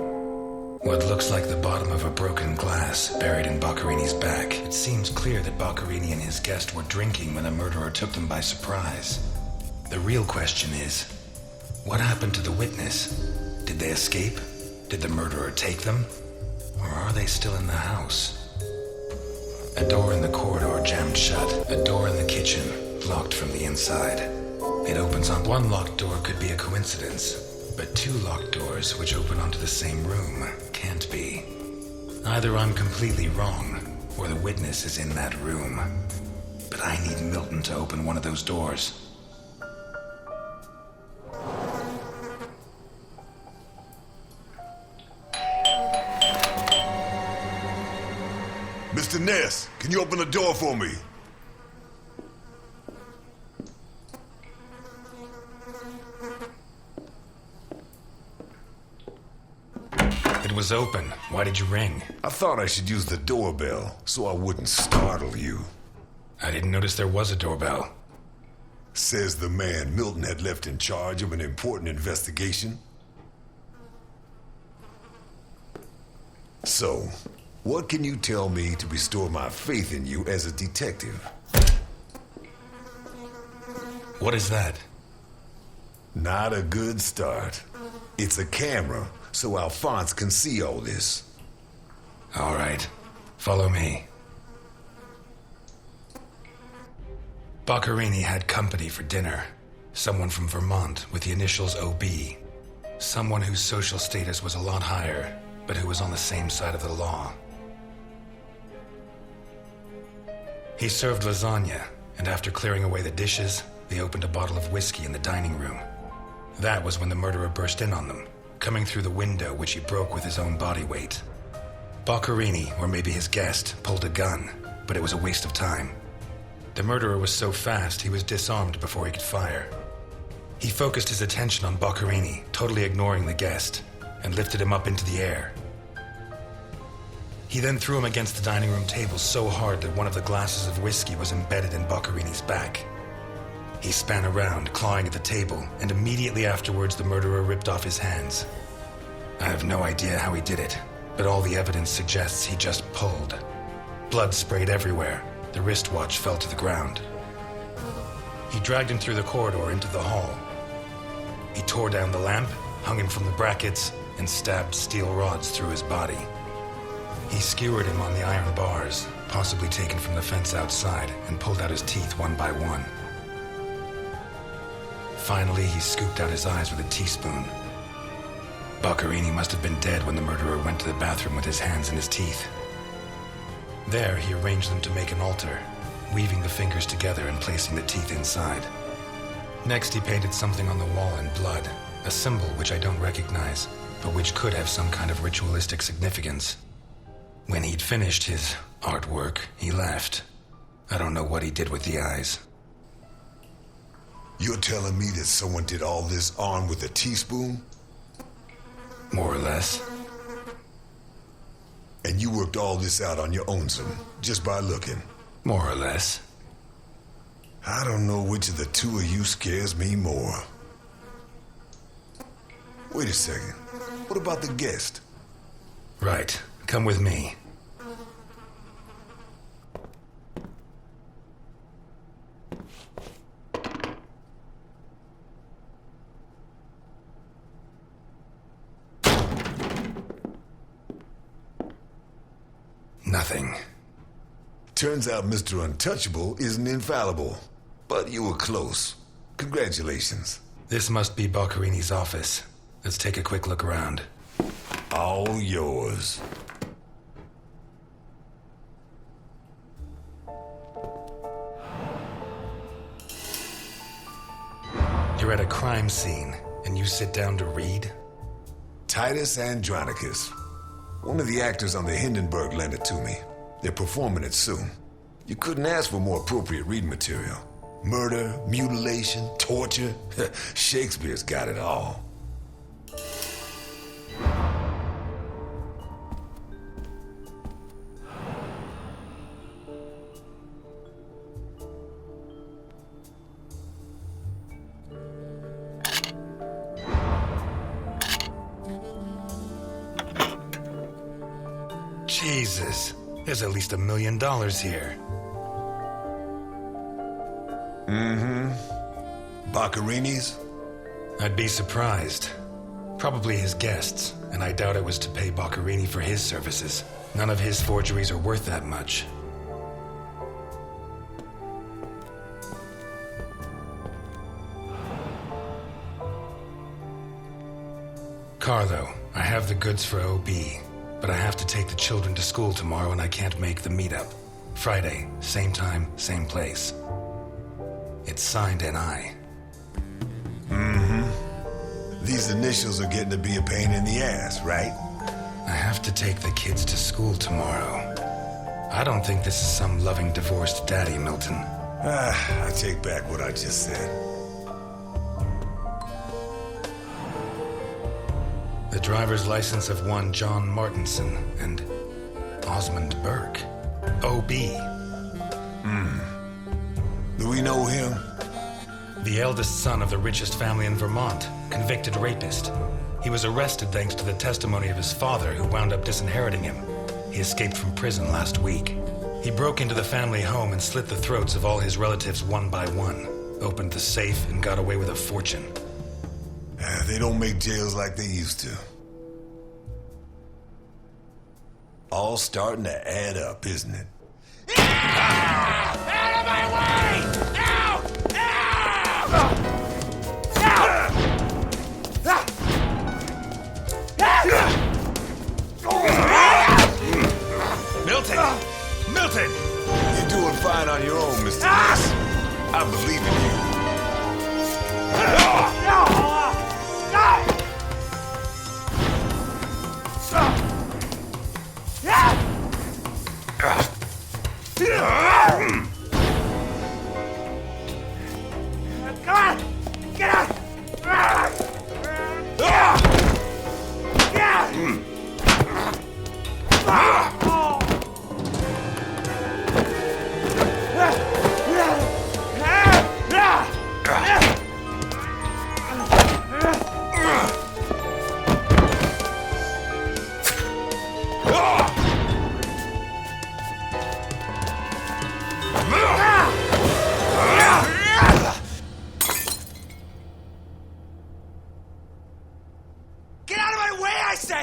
[SPEAKER 3] What looks like the bottom of a broken glass buried in Boccherini's back. It seems clear that Boccherini and his guest were drinking when the murderer took them by surprise. The real question is, what happened to the witness? Did they escape? Did the murderer take them? Or are they still in the house? A door in the corridor jammed shut. A door in the kitchen, locked from the inside. It opens on. One locked door could be a coincidence, but 2 locked doors which open onto the same room can't be. Either I'm completely wrong, or the witness is in that room. But I need Milton to open one of those doors.
[SPEAKER 6] Mr. Ness, can you open the door for me?
[SPEAKER 3] It was open. Why did you ring?
[SPEAKER 6] I thought I should use the doorbell so I wouldn't startle you.
[SPEAKER 3] I didn't notice there was a doorbell.
[SPEAKER 6] Says the man Milton had left in charge of an important investigation. So, what can you tell me to restore my faith in you as a detective?
[SPEAKER 3] What is that?
[SPEAKER 6] Not a good start. It's a camera, so Alphonse can see all this.
[SPEAKER 3] All right. Follow me. Boccherini had company for dinner. Someone from Vermont with the initials OB. Someone whose social status was a lot higher, but who was on the same side of the law. He served lasagna, and after clearing away the dishes, they opened a bottle of whiskey in the dining room. That was when the murderer burst in on them, coming through the window which he broke with his own body weight. Boccherini, or maybe his guest, pulled a gun, but it was a waste of time. The murderer was so fast he was disarmed before he could fire. He focused his attention on Boccherini, totally ignoring the guest, and lifted him up into the air. He then threw him against the dining room table so hard that one of the glasses of whiskey was embedded in Boccarini's back. He span around, clawing at the table, and immediately afterwards the murderer ripped off his hands. I have no idea how he did it, but all the evidence suggests he just pulled. Blood sprayed everywhere. The wristwatch fell to the ground. He dragged him through the corridor into the hall. He tore down the lamp, hung him from the brackets, and stabbed steel rods through his body. He skewered him on the iron bars, possibly taken from the fence outside, and pulled out his teeth one by one. Finally, he scooped out his eyes with a teaspoon. Boccarini must have been dead when the murderer went to the bathroom with his hands in his teeth. There, he arranged them to make an altar, weaving the fingers together and placing the teeth inside. Next, he painted something on the wall in blood, a symbol which I don't recognize, but which could have some kind of ritualistic significance. When he'd finished his artwork, he left. I don't know what he did with the eyes.
[SPEAKER 6] You're telling me that someone did all this armed with a teaspoon?
[SPEAKER 3] More or less.
[SPEAKER 6] And you worked all this out on your own, son, just by looking?
[SPEAKER 3] More or less.
[SPEAKER 6] I don't know which of the two of you scares me more. Wait a second. What about the guest?
[SPEAKER 3] Right. Come with me. Nothing.
[SPEAKER 6] Turns out Mr. Untouchable isn't infallible. But you were close. Congratulations.
[SPEAKER 3] This must be Boccarini's office. Let's take a quick look around.
[SPEAKER 6] All yours.
[SPEAKER 3] You're at a crime scene, and you sit down to read?
[SPEAKER 6] Titus Andronicus. One of the actors on the Hindenburg lent it to me. They're performing it soon. You couldn't ask for more appropriate reading material. Murder, mutilation, torture. Shakespeare's got it all.
[SPEAKER 3] Jesus, there's at least $1 million here.
[SPEAKER 6] Boccarini's?
[SPEAKER 3] I'd be surprised. Probably his guests, and I doubt it was to pay Boccarini for his services. None of his forgeries are worth that much. Carlo, I have the goods for OB, but I have to take the children to school tomorrow and I can't make the meetup. Friday, same time, same place. It's signed NI.
[SPEAKER 6] These initials are getting to be a pain in the ass, right?
[SPEAKER 3] I have to take the kids to school tomorrow. I don't think this is some loving divorced daddy, Milton.
[SPEAKER 6] I take back what I just said.
[SPEAKER 3] The driver's license of one John Martinson and Osmond Burke. OB.
[SPEAKER 6] Do we know him?
[SPEAKER 3] The eldest son of the richest family in Vermont, convicted rapist. He was arrested thanks to the testimony of his father, who wound up disinheriting him. He escaped from prison last week. He broke into the family home and slit the throats of all his relatives one by one, opened the safe, and got away with a fortune.
[SPEAKER 6] They don't make jails like they used to. All starting to add up, isn't it?
[SPEAKER 4] Out of my way! Now!
[SPEAKER 7] Milton! Milton!
[SPEAKER 6] You're doing fine on your own, Mr. Ness. I believe in you.
[SPEAKER 8] Get out!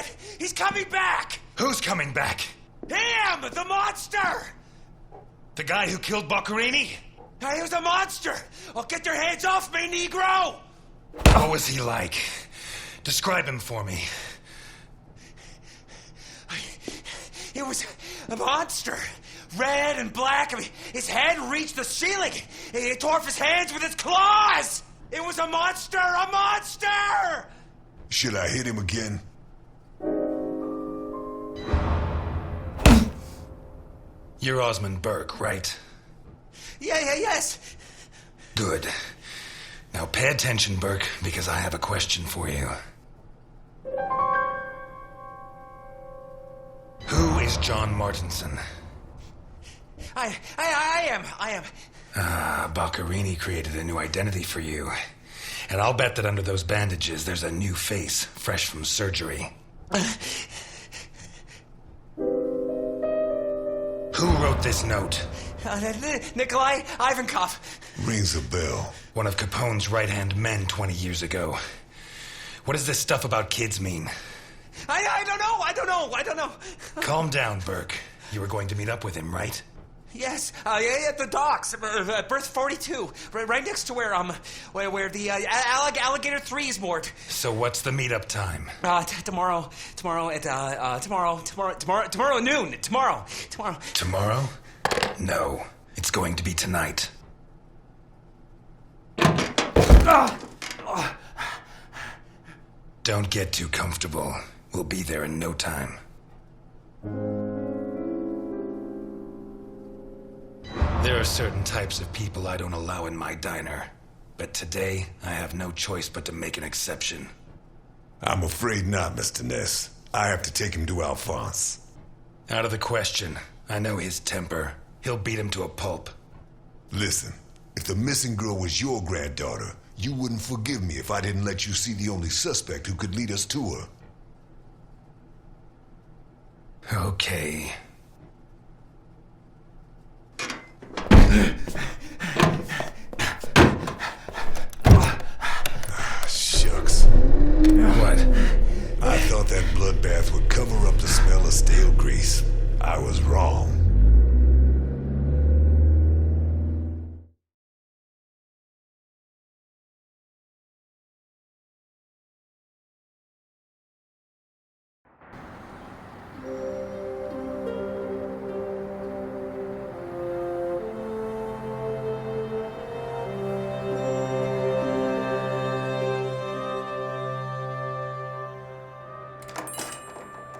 [SPEAKER 8] it! He's coming back!
[SPEAKER 3] Who's coming back?
[SPEAKER 8] Him! The monster!
[SPEAKER 3] The guy who killed Boccherini?
[SPEAKER 8] He was a monster! Oh, get your hands off me, Negro!
[SPEAKER 3] What was he like? Describe him for me.
[SPEAKER 8] He was a monster. Red and black. I mean, his head reached the ceiling. He tore off his hands with his claws! It was a monster! A monster!
[SPEAKER 6] Should I hit him again?
[SPEAKER 3] You're Osmond Burke, right?
[SPEAKER 8] Yes.
[SPEAKER 3] Good. Now pay attention, Burke, because I have a question for you. Who is John Martinson?
[SPEAKER 8] I am.
[SPEAKER 3] Boccherini created a new identity for you. And I'll bet that under those bandages, there's a new face, fresh from surgery. Who wrote this note?
[SPEAKER 8] Nikolai Ivankov.
[SPEAKER 6] Rings a bell.
[SPEAKER 3] One of Capone's right-hand men 20 years ago. What does this stuff about kids mean?
[SPEAKER 8] I don't know.
[SPEAKER 3] Calm down, Burke. You were going to meet up with him, right?
[SPEAKER 8] Yes, at the docks, berth 42, right next to where the Alligator 3 is moored.
[SPEAKER 3] So what's the meetup time?
[SPEAKER 8] Tomorrow noon. Tomorrow.
[SPEAKER 3] Tomorrow? No, it's going to be tonight. Don't get too comfortable. We'll be there in no time. There are certain types of people I don't allow in my diner. But today, I have no choice but to make an exception.
[SPEAKER 6] I'm afraid not, Mr. Ness. I have to take him to Alphonse.
[SPEAKER 3] Out of the question. I know his temper. He'll beat him to a pulp.
[SPEAKER 6] Listen, if the missing girl was your granddaughter, you wouldn't forgive me if I didn't let you see the only suspect who could lead us to her.
[SPEAKER 3] Okay.
[SPEAKER 6] Shucks.
[SPEAKER 3] What?
[SPEAKER 6] I thought that bloodbath would cover up the smell of stale grease. I was wrong.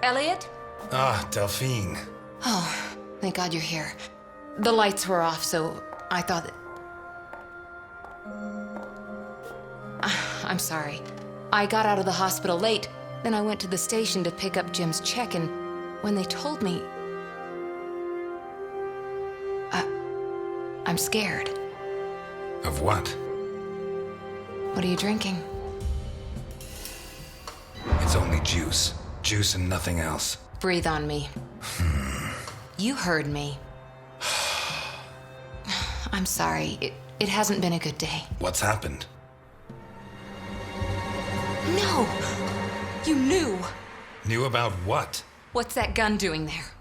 [SPEAKER 2] Elliot?
[SPEAKER 3] Ah, Delphine.
[SPEAKER 2] Oh, thank God you're here. The lights were off, so I thought that... I'm sorry. I got out of the hospital late, then I went to the station to pick up Jim's check, and when they told me... I'm scared.
[SPEAKER 3] Of what?
[SPEAKER 2] What are you drinking?
[SPEAKER 3] It's only juice. Juice and nothing else.
[SPEAKER 2] Breathe on me. You heard me. I'm sorry. It hasn't been a good day.
[SPEAKER 3] What's happened?
[SPEAKER 2] No! You knew!
[SPEAKER 3] Knew about what?
[SPEAKER 2] What's that gun doing there?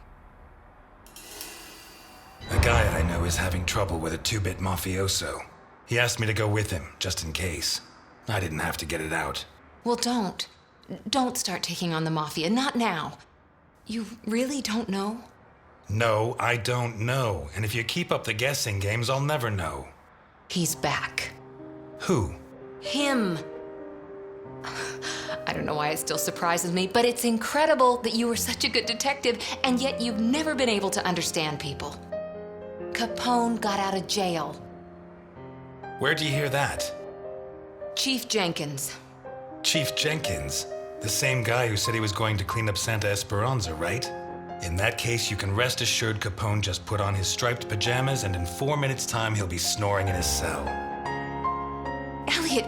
[SPEAKER 3] A guy I know is having trouble with a two-bit mafioso. He asked me to go with him, just in case. I didn't have to get it out.
[SPEAKER 2] Well, don't. Don't start taking on the Mafia. Not now. You really don't know?
[SPEAKER 3] No, I don't know. And if you keep up the guessing games, I'll never know.
[SPEAKER 2] He's back.
[SPEAKER 3] Who?
[SPEAKER 2] Him. I don't know why it still surprises me, but it's incredible that you were such a good detective, and yet you've never been able to understand people. Capone got out of jail.
[SPEAKER 3] Where'd you hear that?
[SPEAKER 2] Chief Jenkins.
[SPEAKER 3] Chief Jenkins? The same guy who said he was going to clean up Santa Esperanza, right? In that case, you can rest assured Capone just put on his striped pajamas, and in 4 minutes' time, he'll be snoring in his cell.
[SPEAKER 2] Elliot,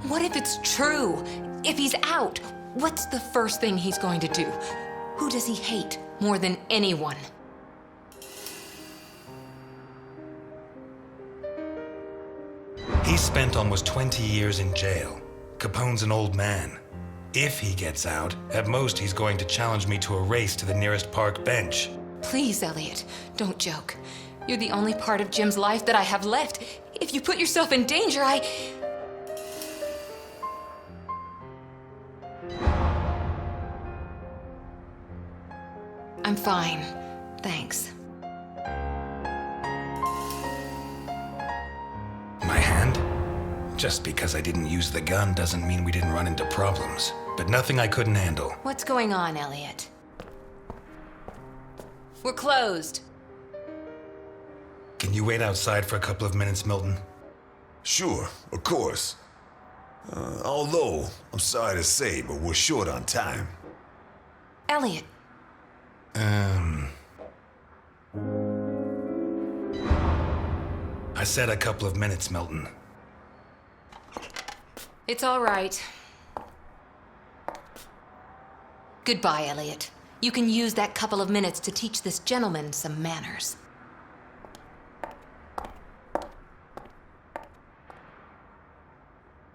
[SPEAKER 2] what if it's true? If he's out, what's the first thing he's going to do? Who does he hate more than anyone?
[SPEAKER 3] He spent almost 20 years in jail. Capone's an old man. If he gets out, at most he's going to challenge me to a race to the nearest park bench.
[SPEAKER 2] Please, Elliot, don't joke. You're the only part of Jim's life that I have left. If you put yourself in danger, I'm fine. Thanks.
[SPEAKER 3] My hand? Just because I didn't use the gun doesn't mean we didn't run into problems. But nothing I couldn't handle.
[SPEAKER 2] What's going on, Elliot? We're closed.
[SPEAKER 3] Can you wait outside for a couple of minutes, Milton?
[SPEAKER 6] Sure, of course. Although, I'm sorry to say, but we're short on time.
[SPEAKER 2] Elliot.
[SPEAKER 3] I said a couple of minutes, Milton.
[SPEAKER 2] It's all right. Goodbye, Elliot. You can use that couple of minutes to teach this gentleman some manners.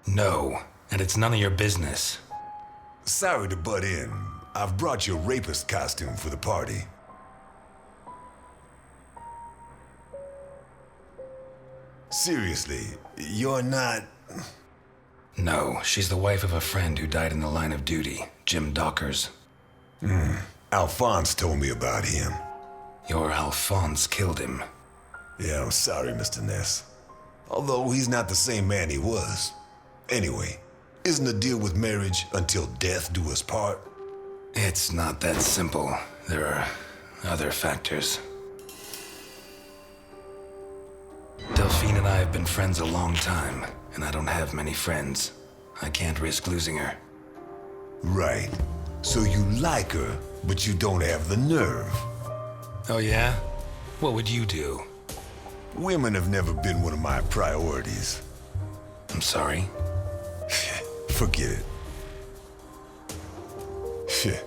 [SPEAKER 3] No, and it's none of your business.
[SPEAKER 6] Sorry to butt in. I've brought your rapist costume for the party. Seriously, you're not...
[SPEAKER 3] No, she's the wife of a friend who died in the line of duty, Jim Dockers.
[SPEAKER 6] Alphonse told me about him.
[SPEAKER 3] Your Alphonse killed him.
[SPEAKER 6] Yeah, I'm sorry, Mr. Ness. Although he's not the same man he was. Anyway, isn't the deal with marriage until death do us part?
[SPEAKER 3] It's not that simple. There are other factors. Delphine and I have been friends a long time, and I don't have many friends. I can't risk losing her.
[SPEAKER 6] Right. So you like her, but you don't have the nerve.
[SPEAKER 3] Oh yeah? What would you do?
[SPEAKER 6] Women have never been one of my priorities.
[SPEAKER 3] I'm sorry?
[SPEAKER 6] Forget it.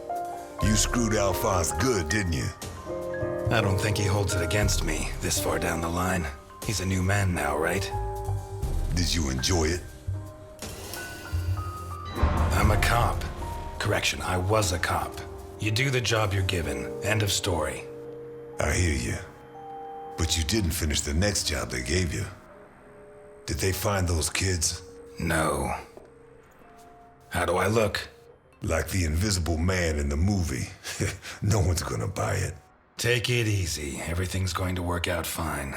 [SPEAKER 6] You screwed Alphonse good, didn't you?
[SPEAKER 3] I don't think he holds it against me this far down the line. He's a new man now, right?
[SPEAKER 6] Did you enjoy it?
[SPEAKER 3] I'm a cop. Correction, I was a cop. You do the job you're given. End of story.
[SPEAKER 6] I hear you. But you didn't finish the next job they gave you. Did they find those kids?
[SPEAKER 3] No. How do I look?
[SPEAKER 6] Like the Invisible Man in the movie. No one's gonna buy it.
[SPEAKER 3] Take it easy. Everything's going to work out fine.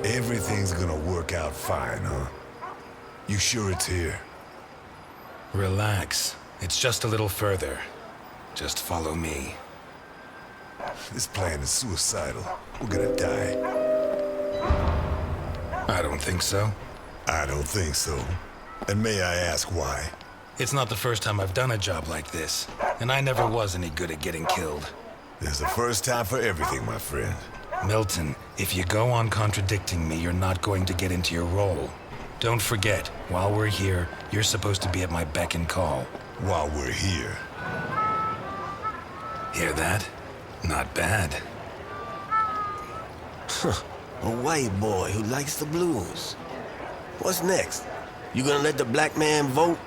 [SPEAKER 6] Everything's gonna work out fine, huh? You sure it's here?
[SPEAKER 3] Relax. It's just a little further. Just follow me.
[SPEAKER 6] This plan is suicidal. We're gonna die.
[SPEAKER 3] I don't think so.
[SPEAKER 6] I don't think so. And may I ask why?
[SPEAKER 3] It's not the first time I've done a job like this, and I never was any good at getting killed.
[SPEAKER 6] There's a first time for everything, my friend.
[SPEAKER 3] Milton, if you go on contradicting me, you're not going to get into your role. Don't forget, while we're here, you're supposed to be at my beck and call.
[SPEAKER 6] While we're here.
[SPEAKER 3] Hear that? Not bad.
[SPEAKER 5] A white boy who likes the blues. What's next? You gonna let the black man vote?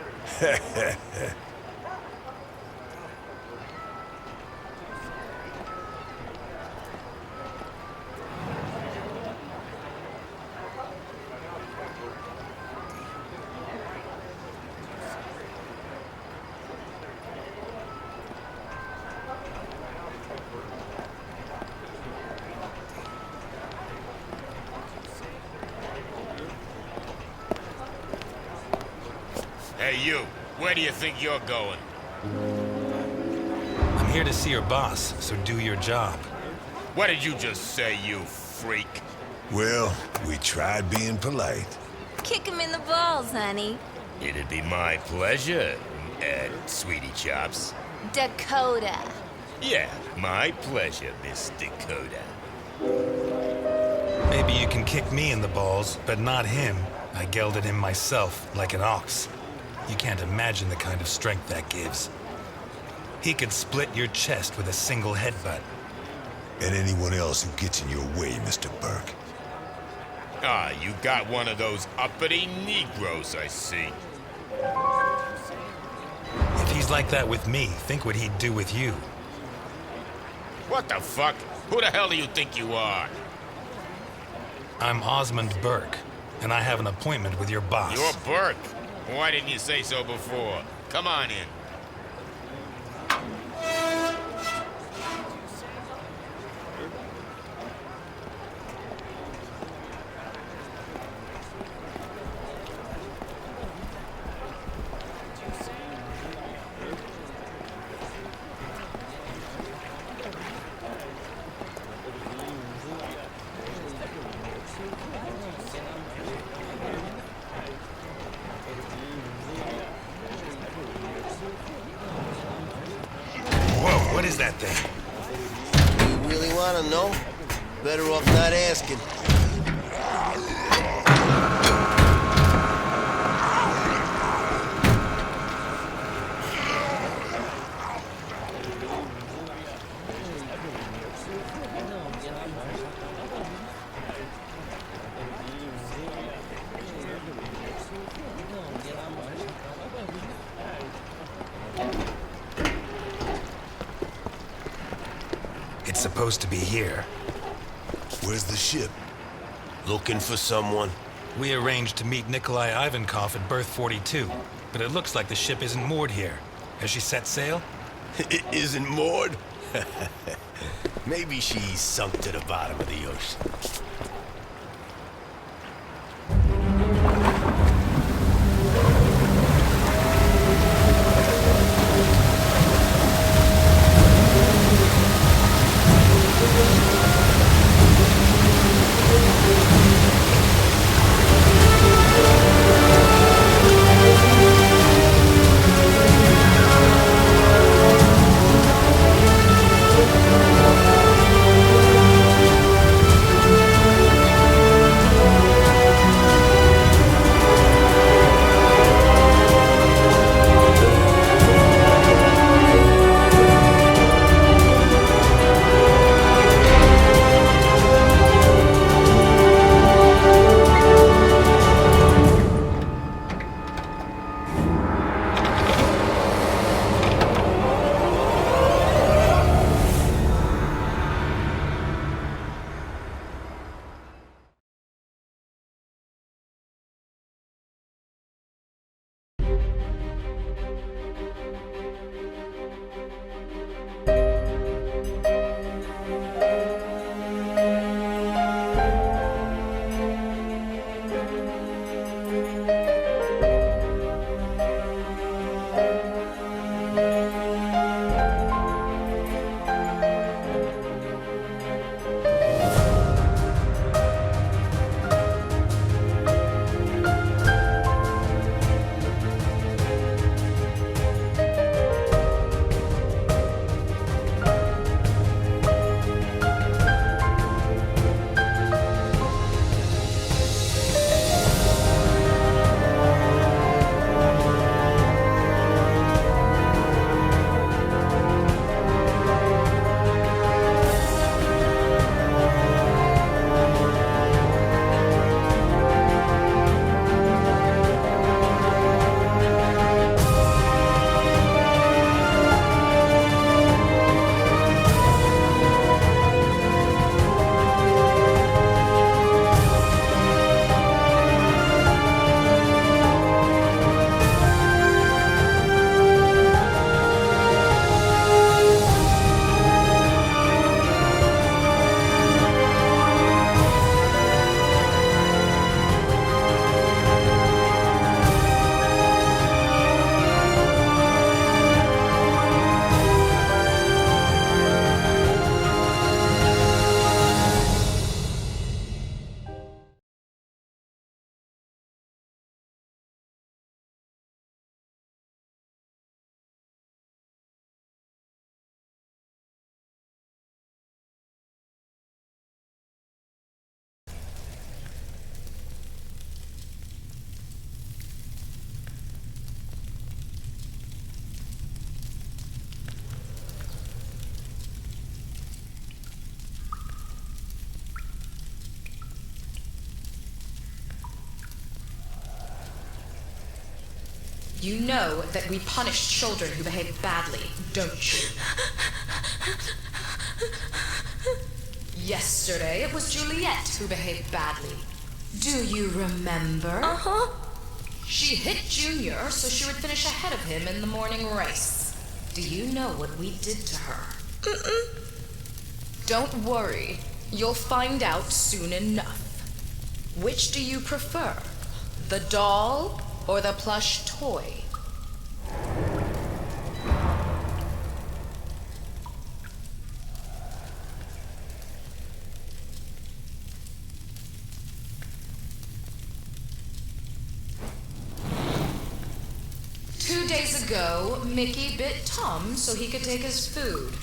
[SPEAKER 4] Hey, you. Where do you think you're going?
[SPEAKER 3] I'm here to see your boss, so do your job.
[SPEAKER 4] What did you just say, you freak?
[SPEAKER 6] Well, we tried being polite.
[SPEAKER 1] Kick him in the balls, honey.
[SPEAKER 4] It'd be my pleasure, Sweetie Chops.
[SPEAKER 1] Dakota.
[SPEAKER 4] Yeah, my pleasure, Miss Dakota.
[SPEAKER 3] Maybe you can kick me in the balls, but not him. I gelded him myself, like an ox. You can't imagine the kind of strength that gives. He could split your chest with a single headbutt.
[SPEAKER 6] And anyone else who gets in your way, Mr. Burke.
[SPEAKER 4] Ah, you got one of those uppity Negroes, I see.
[SPEAKER 3] If he's like that with me, think what he'd do with you.
[SPEAKER 4] What the fuck? Who the hell do you think you are?
[SPEAKER 3] I'm Osmond Burke, and I have an appointment with your boss.
[SPEAKER 4] You're Burke. Why didn't you say so before? Come on in.
[SPEAKER 3] Whoa, what is that thing?
[SPEAKER 5] You really want to know? Better off not asking.
[SPEAKER 3] It's supposed to be here.
[SPEAKER 6] Where's the ship?
[SPEAKER 5] Looking for someone?
[SPEAKER 3] We arranged to meet Nikolai Ivankov at berth 42, but it looks like the ship isn't moored here. Has she set sail?
[SPEAKER 5] It isn't moored? Maybe she's sunk to the bottom of the ocean.
[SPEAKER 2] You know that we punish children who behave badly, don't you? Yesterday, it was Juliet who behaved badly. Do you remember?
[SPEAKER 1] Uh-huh.
[SPEAKER 2] She hit Junior so she would finish ahead of him in the morning race. Do you know what we did to her? Don't worry. You'll find out soon enough. Which do you prefer? The doll or the plush toy? 2 days ago, Mickey bit Tom so he could take his food.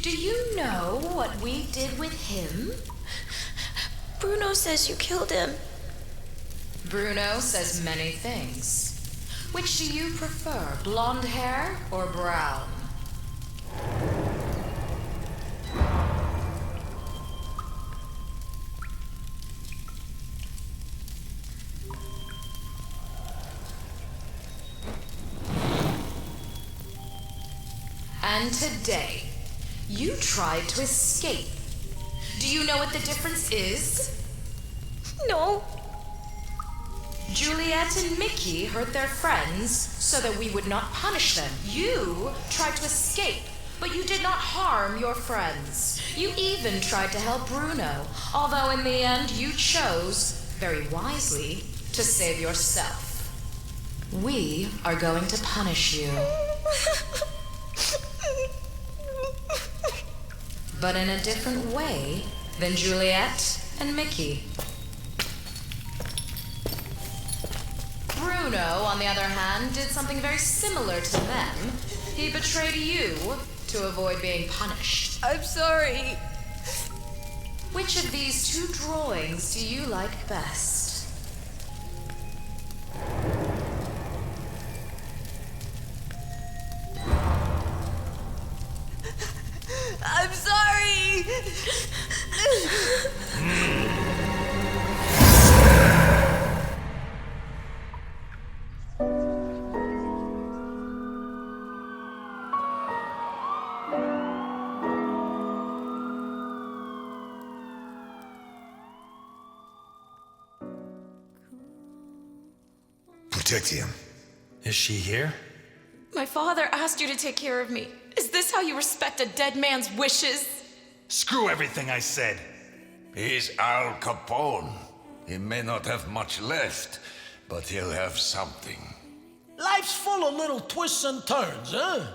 [SPEAKER 2] Do you know what we did with him?
[SPEAKER 1] Bruno says you killed him.
[SPEAKER 2] Bruno says many things. Which do you prefer, blonde hair or brown? And today, you tried to escape. Do you know what the difference is?
[SPEAKER 1] No.
[SPEAKER 2] Juliet and Mickey hurt their friends so that we would not punish them. You tried to escape, but you did not harm your friends. You even tried to help Bruno, although in the end you chose, very wisely, to save yourself. We are going to punish you. But in a different way than Juliet and Mickey. Bruno, on the other hand, did something very similar to them. He betrayed you to avoid being punished.
[SPEAKER 1] I'm sorry.
[SPEAKER 2] Which of these two drawings do you like best?
[SPEAKER 1] I'm sorry.
[SPEAKER 6] Protect him.
[SPEAKER 3] Is she here?
[SPEAKER 1] My father asked you to take care of me. Is this how you respect a dead man's wishes?
[SPEAKER 7] Screw everything I said.
[SPEAKER 11] He's Al Capone. He may not have much left, but he'll have something.
[SPEAKER 9] Life's full of little twists and turns, huh?